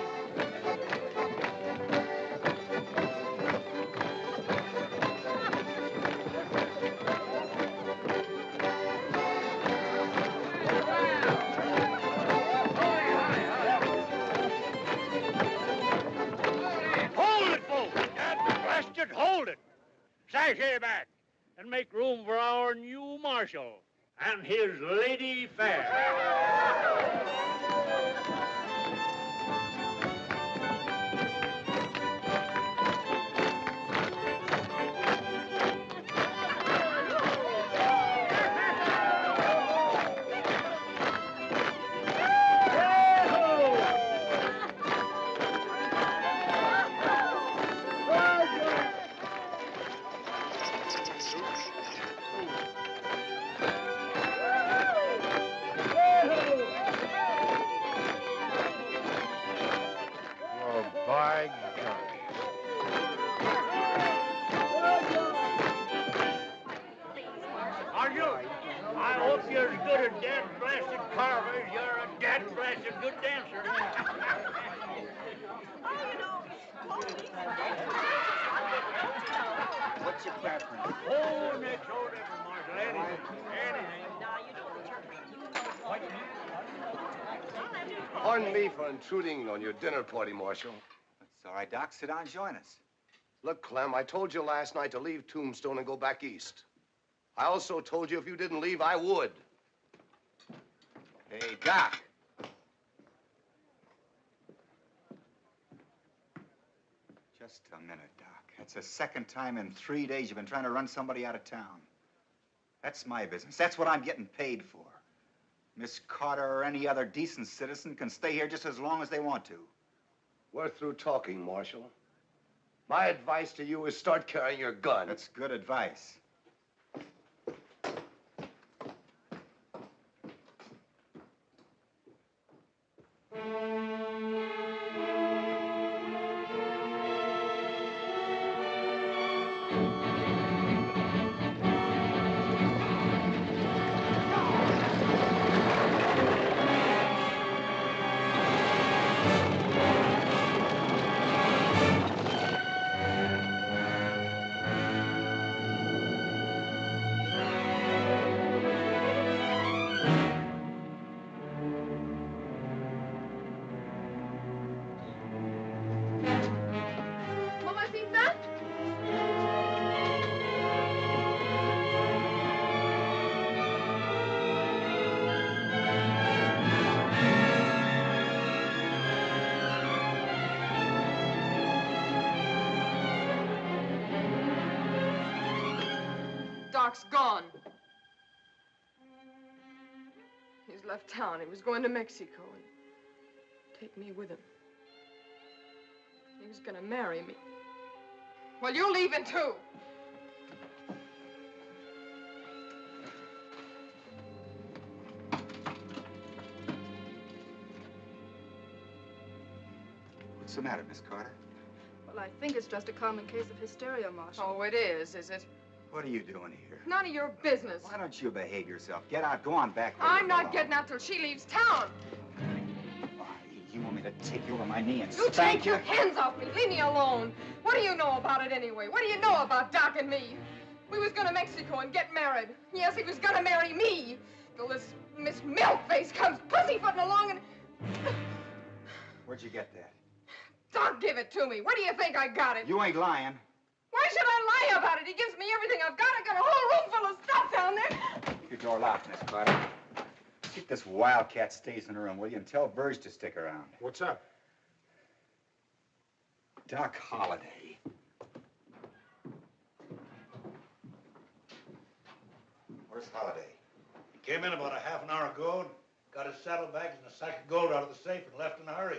Hold it, folks! Dad-blasted, hold it! Sashay back and make room for our new marshal and his lady fair. By God. Are you? I hope you're as good a dead-blasted carver as you're a dead-blasted good dancer. What's your preference? Oh, next door, Marshal. Anything. Pardon me for intruding on your dinner party, Marshal. It's all right, Doc. Sit down and join us. Look, Clem, I told you last night to leave Tombstone and go back east. I also told you if you didn't leave, I would. Hey, Doc. Just a minute, Doc. That's the second time in 3 days you've been trying to run somebody out of town. That's my business. That's what I'm getting paid for. Miss Carter or any other decent citizen can stay here just as long as they want to. We're through talking, Marshal. My advice to you is start carrying your gun. That's good advice. Doc's gone. He's left town. He was going to Mexico and take me with him. He was gonna marry me. Well, you're leaving too. What's the matter, Miss Carter? Well, I think it's just a common case of hysteria, Marshal. Oh, it is it? What are you doing here? None of your business. Why don't you behave yourself? Get out. Go on back. I'm not getting out till she leaves town. You want me to take you over my knee and You spank take your hands off me. Leave me alone. What do you know about it anyway? What do you know about Doc and me? We was going to Mexico and get married. Yes, he was going to marry me. Till this Miss Milkface comes pussyfooting along and... Where'd you get that? Doc, give it to me. Where do you think I got it? You ain't lying. Why should I lie about it? He gives me everything I've got. I got a whole room full of stuff down there. Keep your door locked, Miss Carter. See if this wildcat stays in the room, will you? And tell Verge to stick around. What's up? Doc Holliday. Where's Holliday? He came in about a half an hour ago and got his saddlebags and a sack of gold out of the safe and left in a hurry.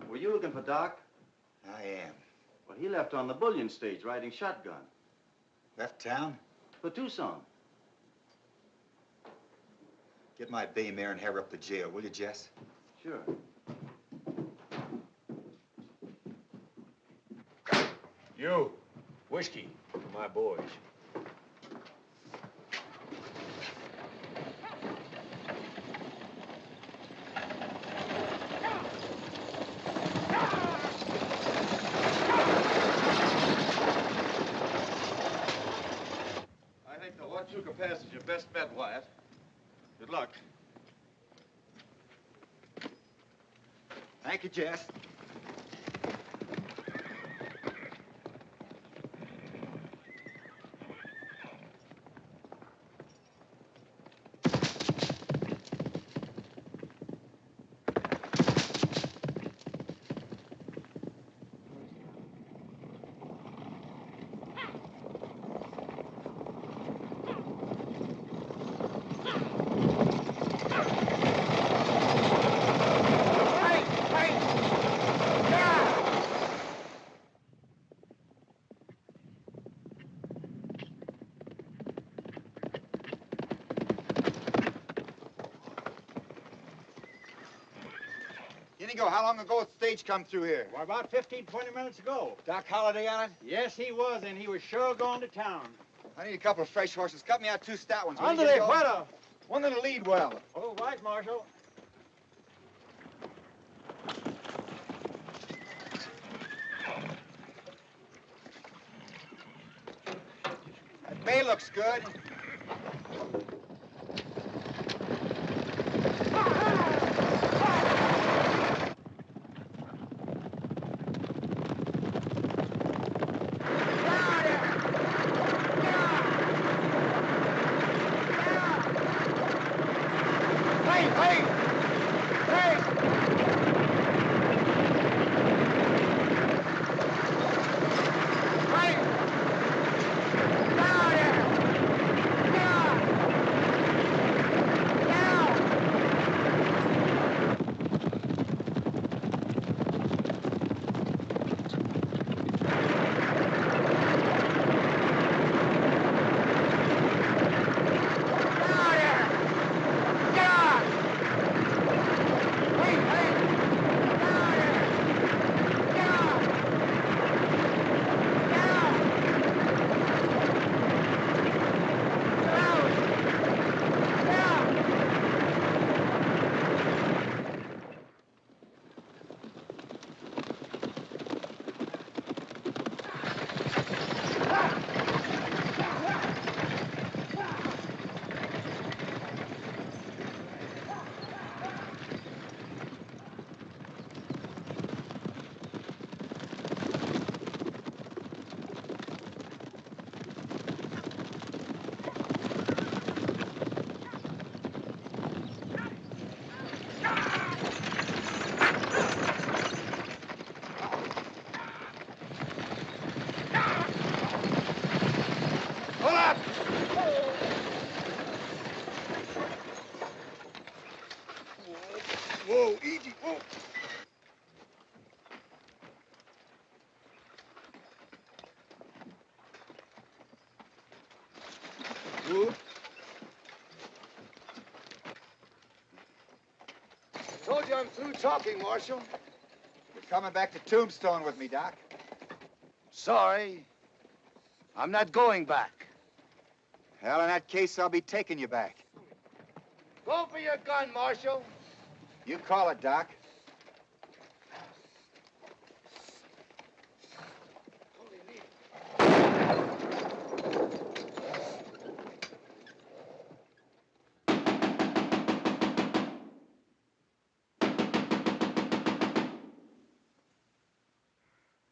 Were you looking for Doc? I am. Well, he left on the bullion stage riding shotgun. Left town? For Tucson. Get my bay mare and have her up to jail, will you, Jess? Sure. You, whiskey for my boys. I think the Huachuca Pass is your best bet, Wyatt. Good luck. Thank you, Jess. Inigo, how long ago did the stage come through here? Why, about 15, 20 minutes ago. Doc Holliday on it? Yes, he was, and he was sure going to town. I need a couple of fresh horses. Cut me out 2 stout ones. Under the fuera. One that'll lead well. Oh, right, Marshal. That bay looks good. Whoa, easy, whoa. Whoop. I told you I'm through talking, Marshal. You're coming back to Tombstone with me, Doc. Sorry. I'm not going back. Well, in that case, I'll be taking you back. Go for your gun, Marshal. You call it, Doc.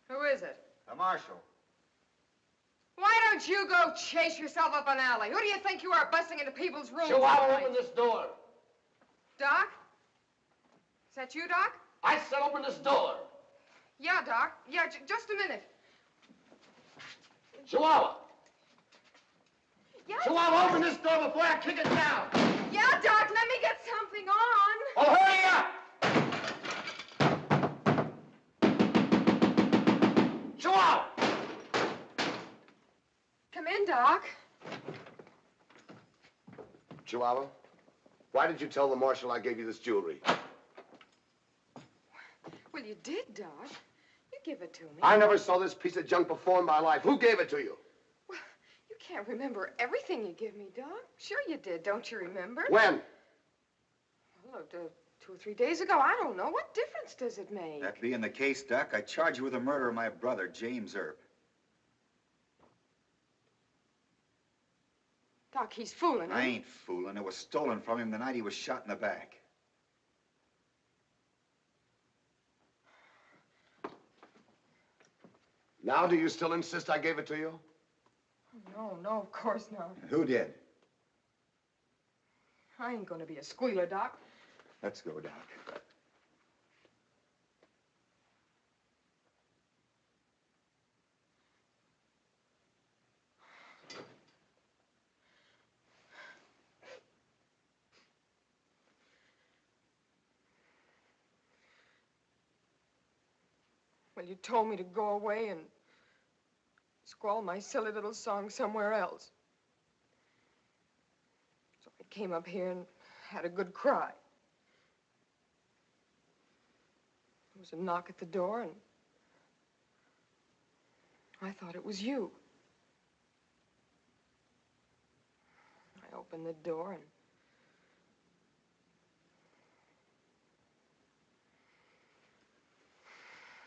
Who is it? The Marshal. Why don't you go chase yourself up an alley? Who do you think you are busting into people's rooms? Chihuahua, open this door. Doc? Is that you, Doc? I said open this door. Yeah, Doc. Yeah, just a minute. Chihuahua. Yeah. Chihuahua, open this door before I kick it down. Yeah, Doc, let me get something on. Oh, hurry up! Chihuahua! Come in, Doc. Chihuahua, why did you tell the marshal I gave you this jewelry? Well, you did, Doc. You give it to me. I never saw this piece of junk before in my life. Who gave it to you? Well, you can't remember everything you give me, Doc. Sure you did. Don't you remember? When? Well, 2 or 3 days ago. I don't know. What difference does it make? That being the case, Doc, I charge you with the murder of my brother, James Earp. Doc, he's fooling. I ain't fooling. It was stolen from him the night he was shot in the back. Now, do you still insist I gave it to you? No, of course not. Who did? I ain't gonna be a squealer, Doc. Let's go, Doc. Well, you told me to go away and squall my silly little song somewhere else. So I came up here and had a good cry. There was a knock at the door, and I thought it was you. I opened the door, and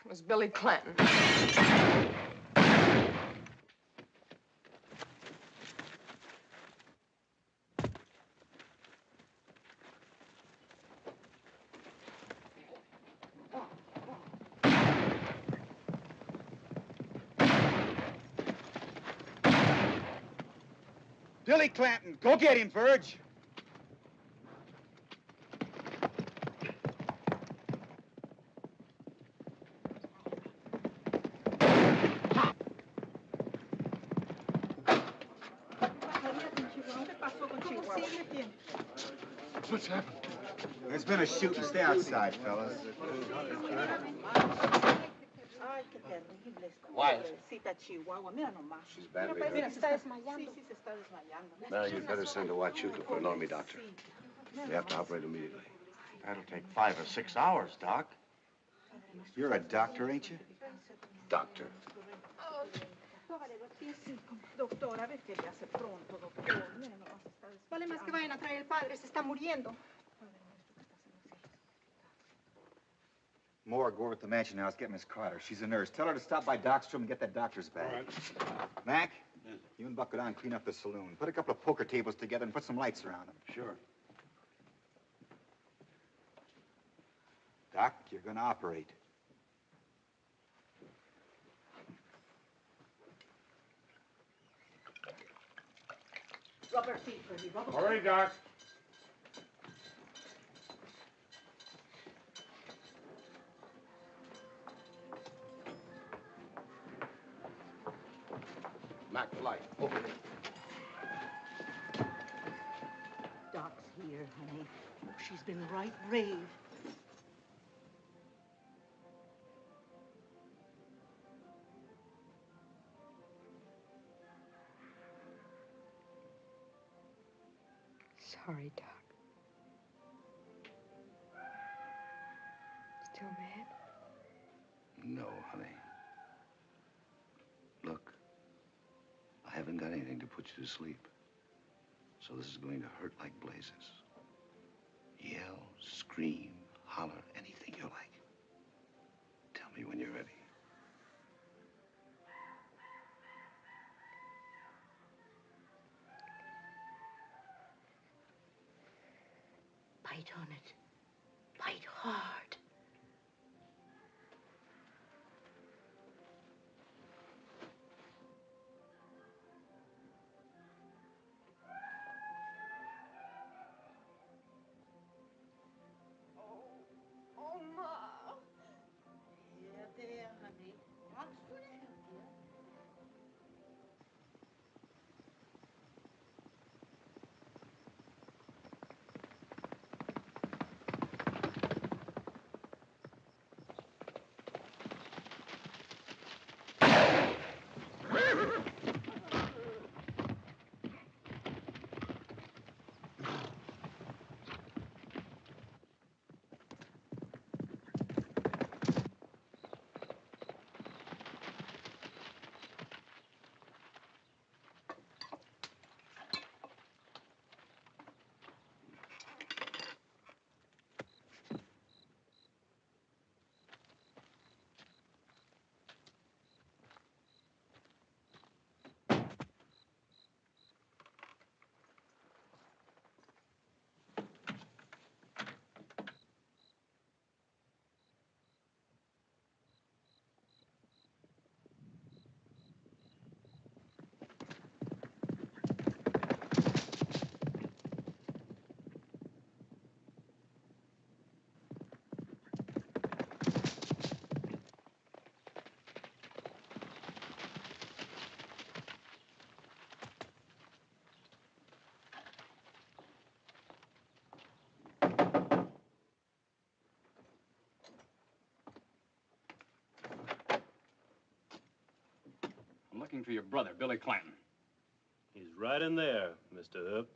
it was Billy Clanton. Billy Clanton, go get him, Verge. What's happened? There's been a shooting. Stay outside, fellas. Wyatt. She's badly hurt. Mary, you'd better send a Huachuca for an army doctor. We have to operate immediately. That'll take 5 or 6 hours, Doc. You're a doctor, ain't you? Doctor. Vale más que vayan a traer el padre, se está muriendo. Moore, go over to the mansion now. Let's get Miss Carter. She's a nurse. Tell her to stop by Doc's room and get that doctor's bag. All right. Mac, you and Buck go down and clean up the saloon. Put a couple of poker tables together and put some lights around them. Sure. Doc, you're going to operate. Rub her feet, Freddie. Rub her All right, Doc. Mac, flight. Open it. she's been right brave. Sorry, Doc. Still mad? No, honey. Look, I haven't got anything to put you to sleep. So this is going to hurt like blazes. Yell, scream, holler, anything you like. Tell me when you're ready. Bite on it. Bite hard. Oh, Ma. There, honey. Mom's going to help you. I'm looking for your brother, Billy Clanton. He's right in there, Mr. Earp.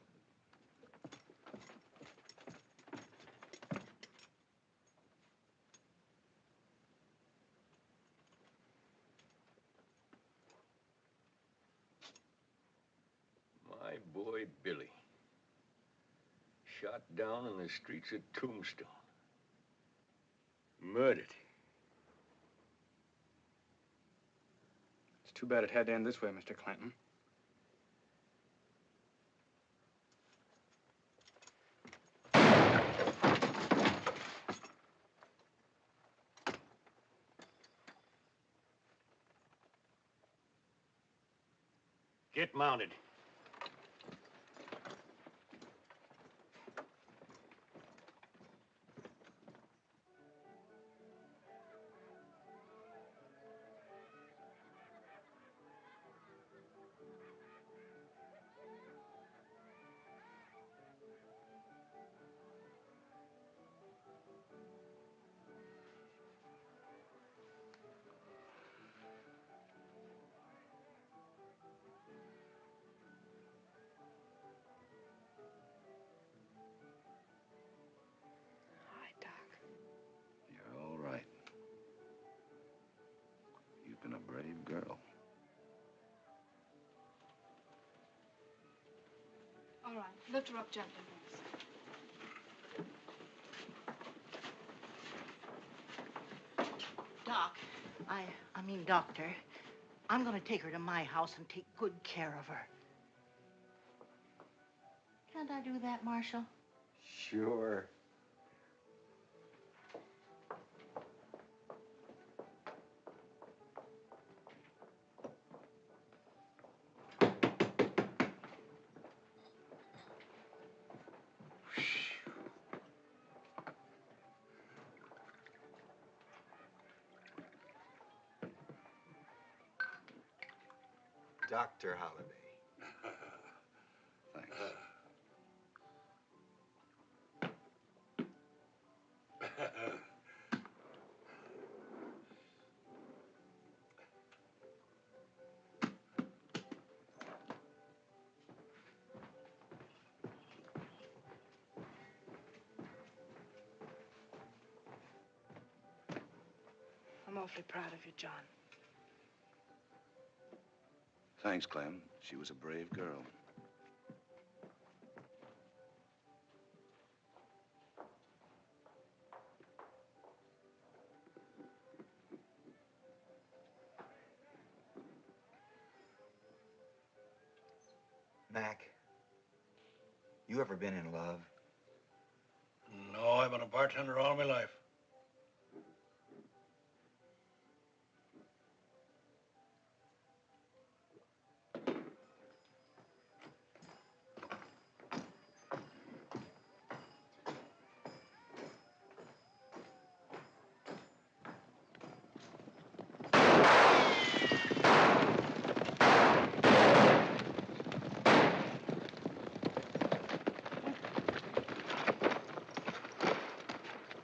My boy, Billy. Shot down in the streets of Tombstone. Murdered. It's too bad it had to end this way, Mr. Clanton. Get mounted. You're all right. You've been a brave girl. All right, lift her up gently, please. Doc, I mean, Doctor, I'm going to take her to my house and take good care of her. Can't I do that, Marshal? Sure. Dr. Holliday. Thanks. awfully proud of you, John. Thanks, Clem. She was a brave girl. Mac, you ever been in love? No, I've been a bartender all my life.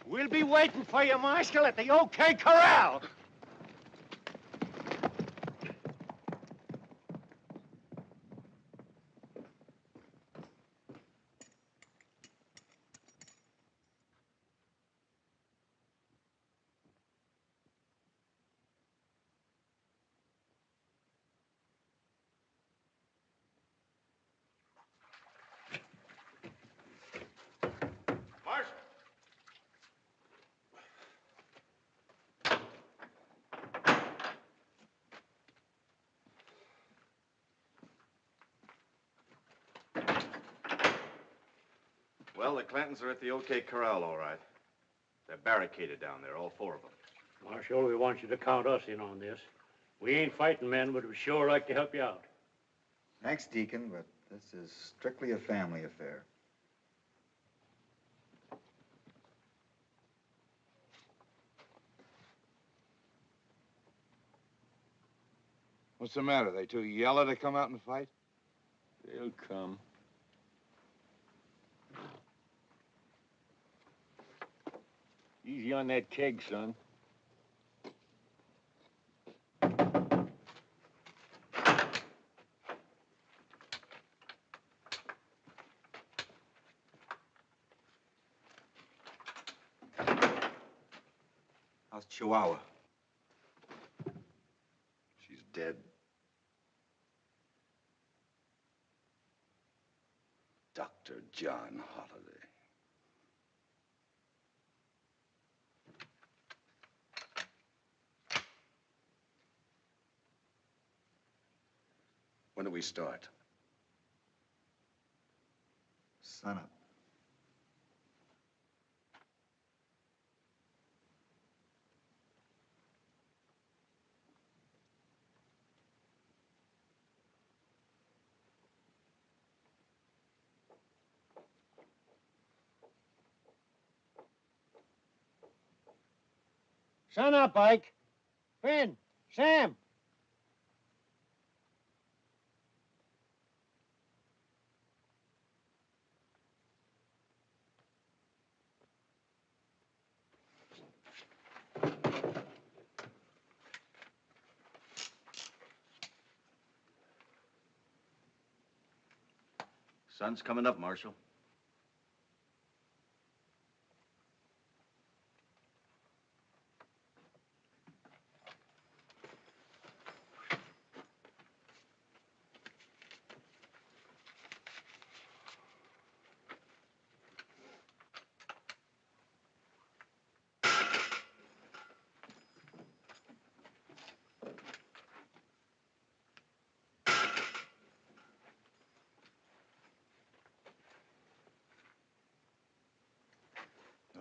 We'll be waiting for you, Marshal, at the OK Corral. Well, the Clantons are at the OK Corral, all right. They're barricaded down there, all four of them. Marshal, we want you to count us in on this. We ain't fighting men, but we'd sure like to help you out. Thanks, Deacon, but this is strictly a family affair. What's the matter? They too yellow to come out and fight? They'll come. Easy on that keg, son. How's Chihuahua? She's dead. Dr. John Holliday. When do we start? Sunup. Sun up, Ike. Finn, Sam. Sun's coming up, Marshal.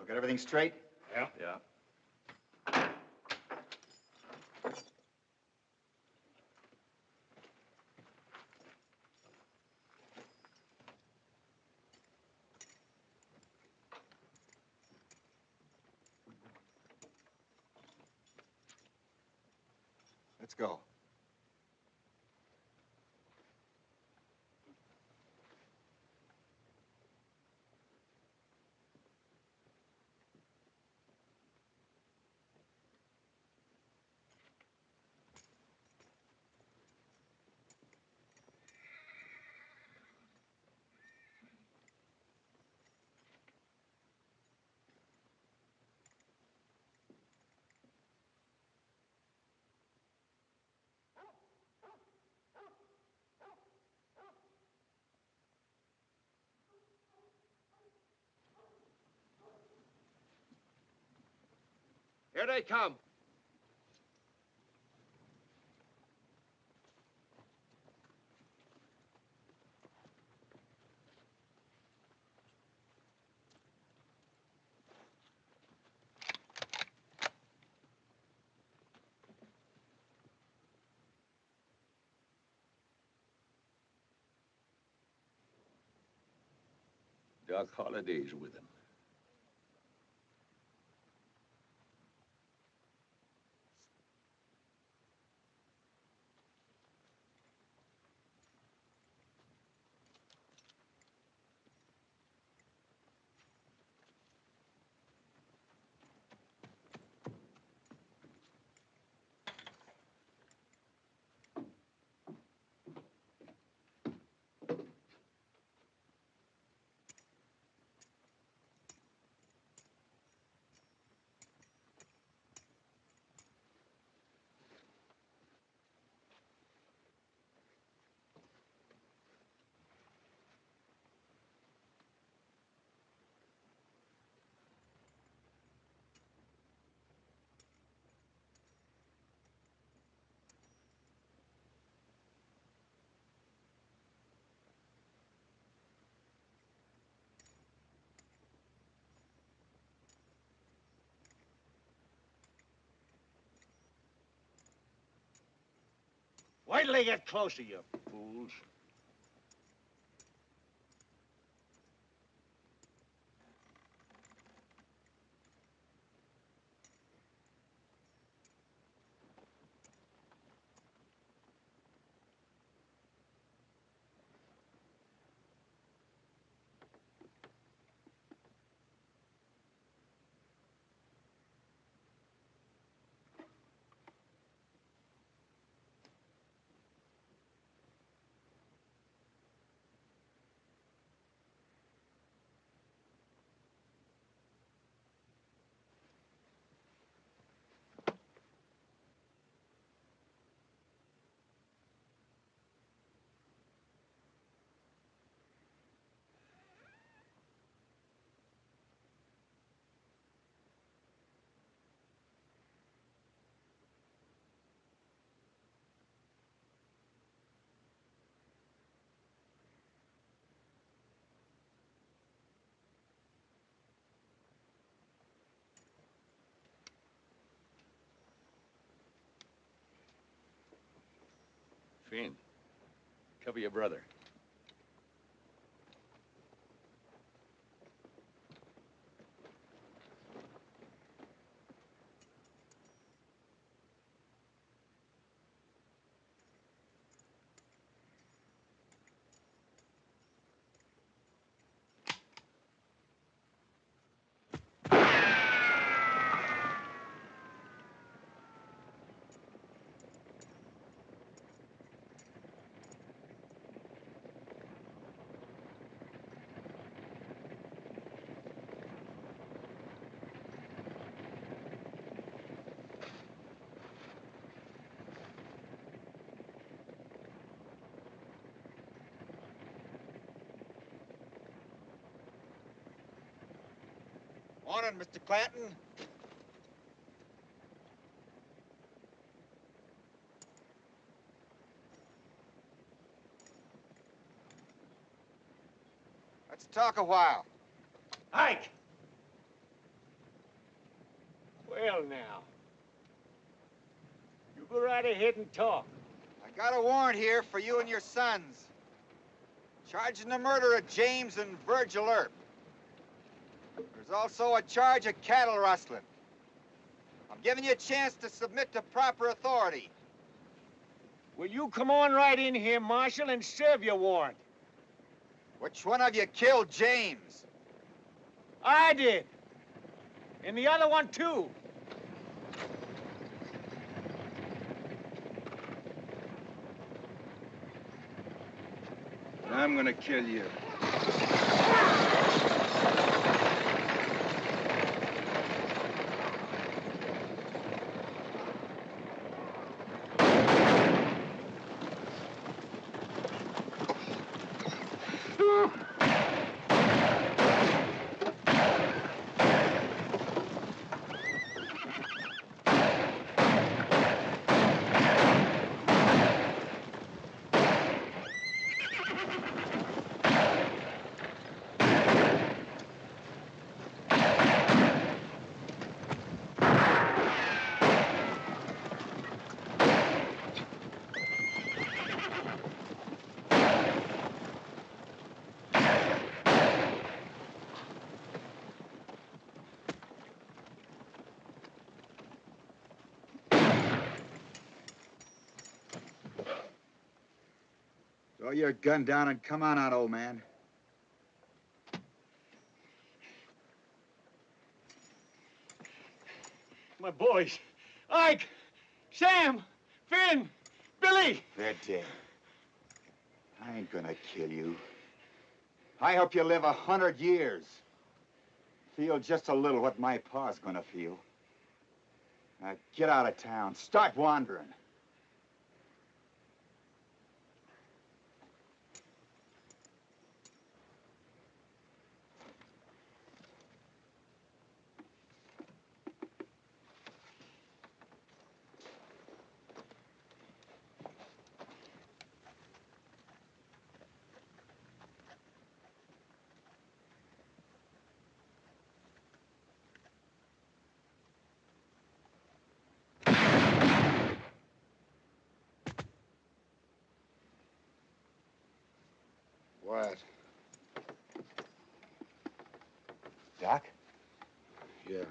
Got everything straight? Yeah. Yeah. Let's go. Here they come. Doc Holliday's with him. Wait till they get closer, you fools. Finn, cover your brother. Morning, Mr. Clanton. Let's talk a while. Ike! Well, now. You go right ahead and talk. I got a warrant here for you and your sons. Charging the murder of James and Virgil Earp. There's also a charge of cattle rustling. I'm giving you a chance to submit to proper authority. Will you come on right in here, Marshal, and serve your warrant? Which one of you killed James? I did. And the other one, too. And I'm gonna kill you. Throw your gun down and come on out, old man. My boys. Ike, Sam, Finn, Billy. They're dead. I ain't gonna kill you. I hope you live 100 years. Feel just a little what my pa's gonna feel. Now get out of town. Start wandering. Wyatt. Doc? Yeah.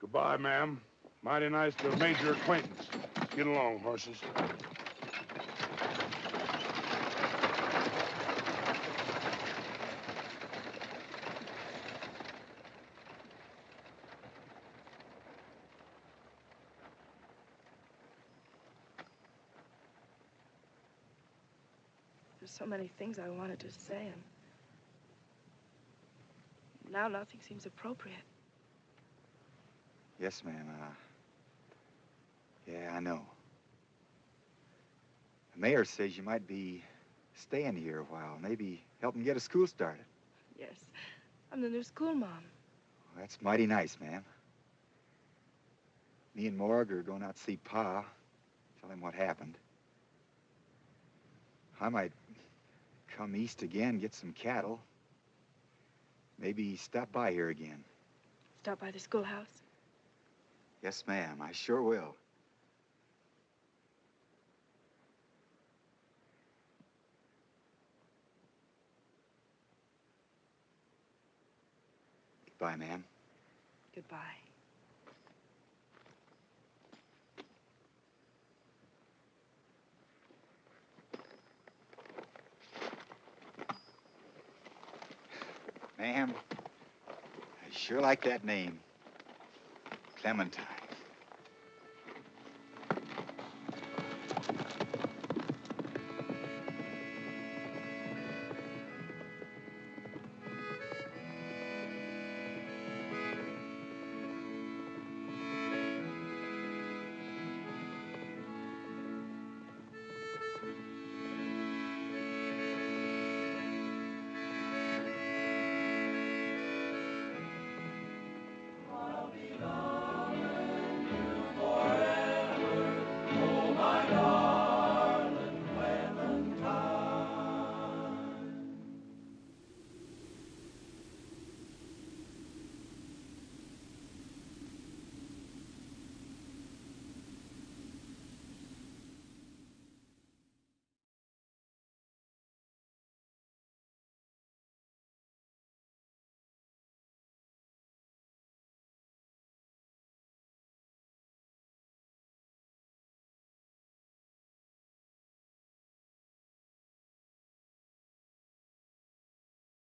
Goodbye, ma'am. Mighty nice to have made your acquaintance. Get along, horses. There's so many things I wanted to say, and now nothing seems appropriate. Yes, ma'am. Yeah, I know. The mayor says you might be staying here a while, maybe helping get a school started. Yes, I'm the new school mom. Well, that's mighty nice, ma'am. Me and Morg are going out to see Pa, tell him what happened. I might come east again, get some cattle. Maybe stop by here again. Stop by the schoolhouse. Yes, ma'am, I sure will. Goodbye, ma'am. Goodbye. Ma'am, I sure like that name. Clementine.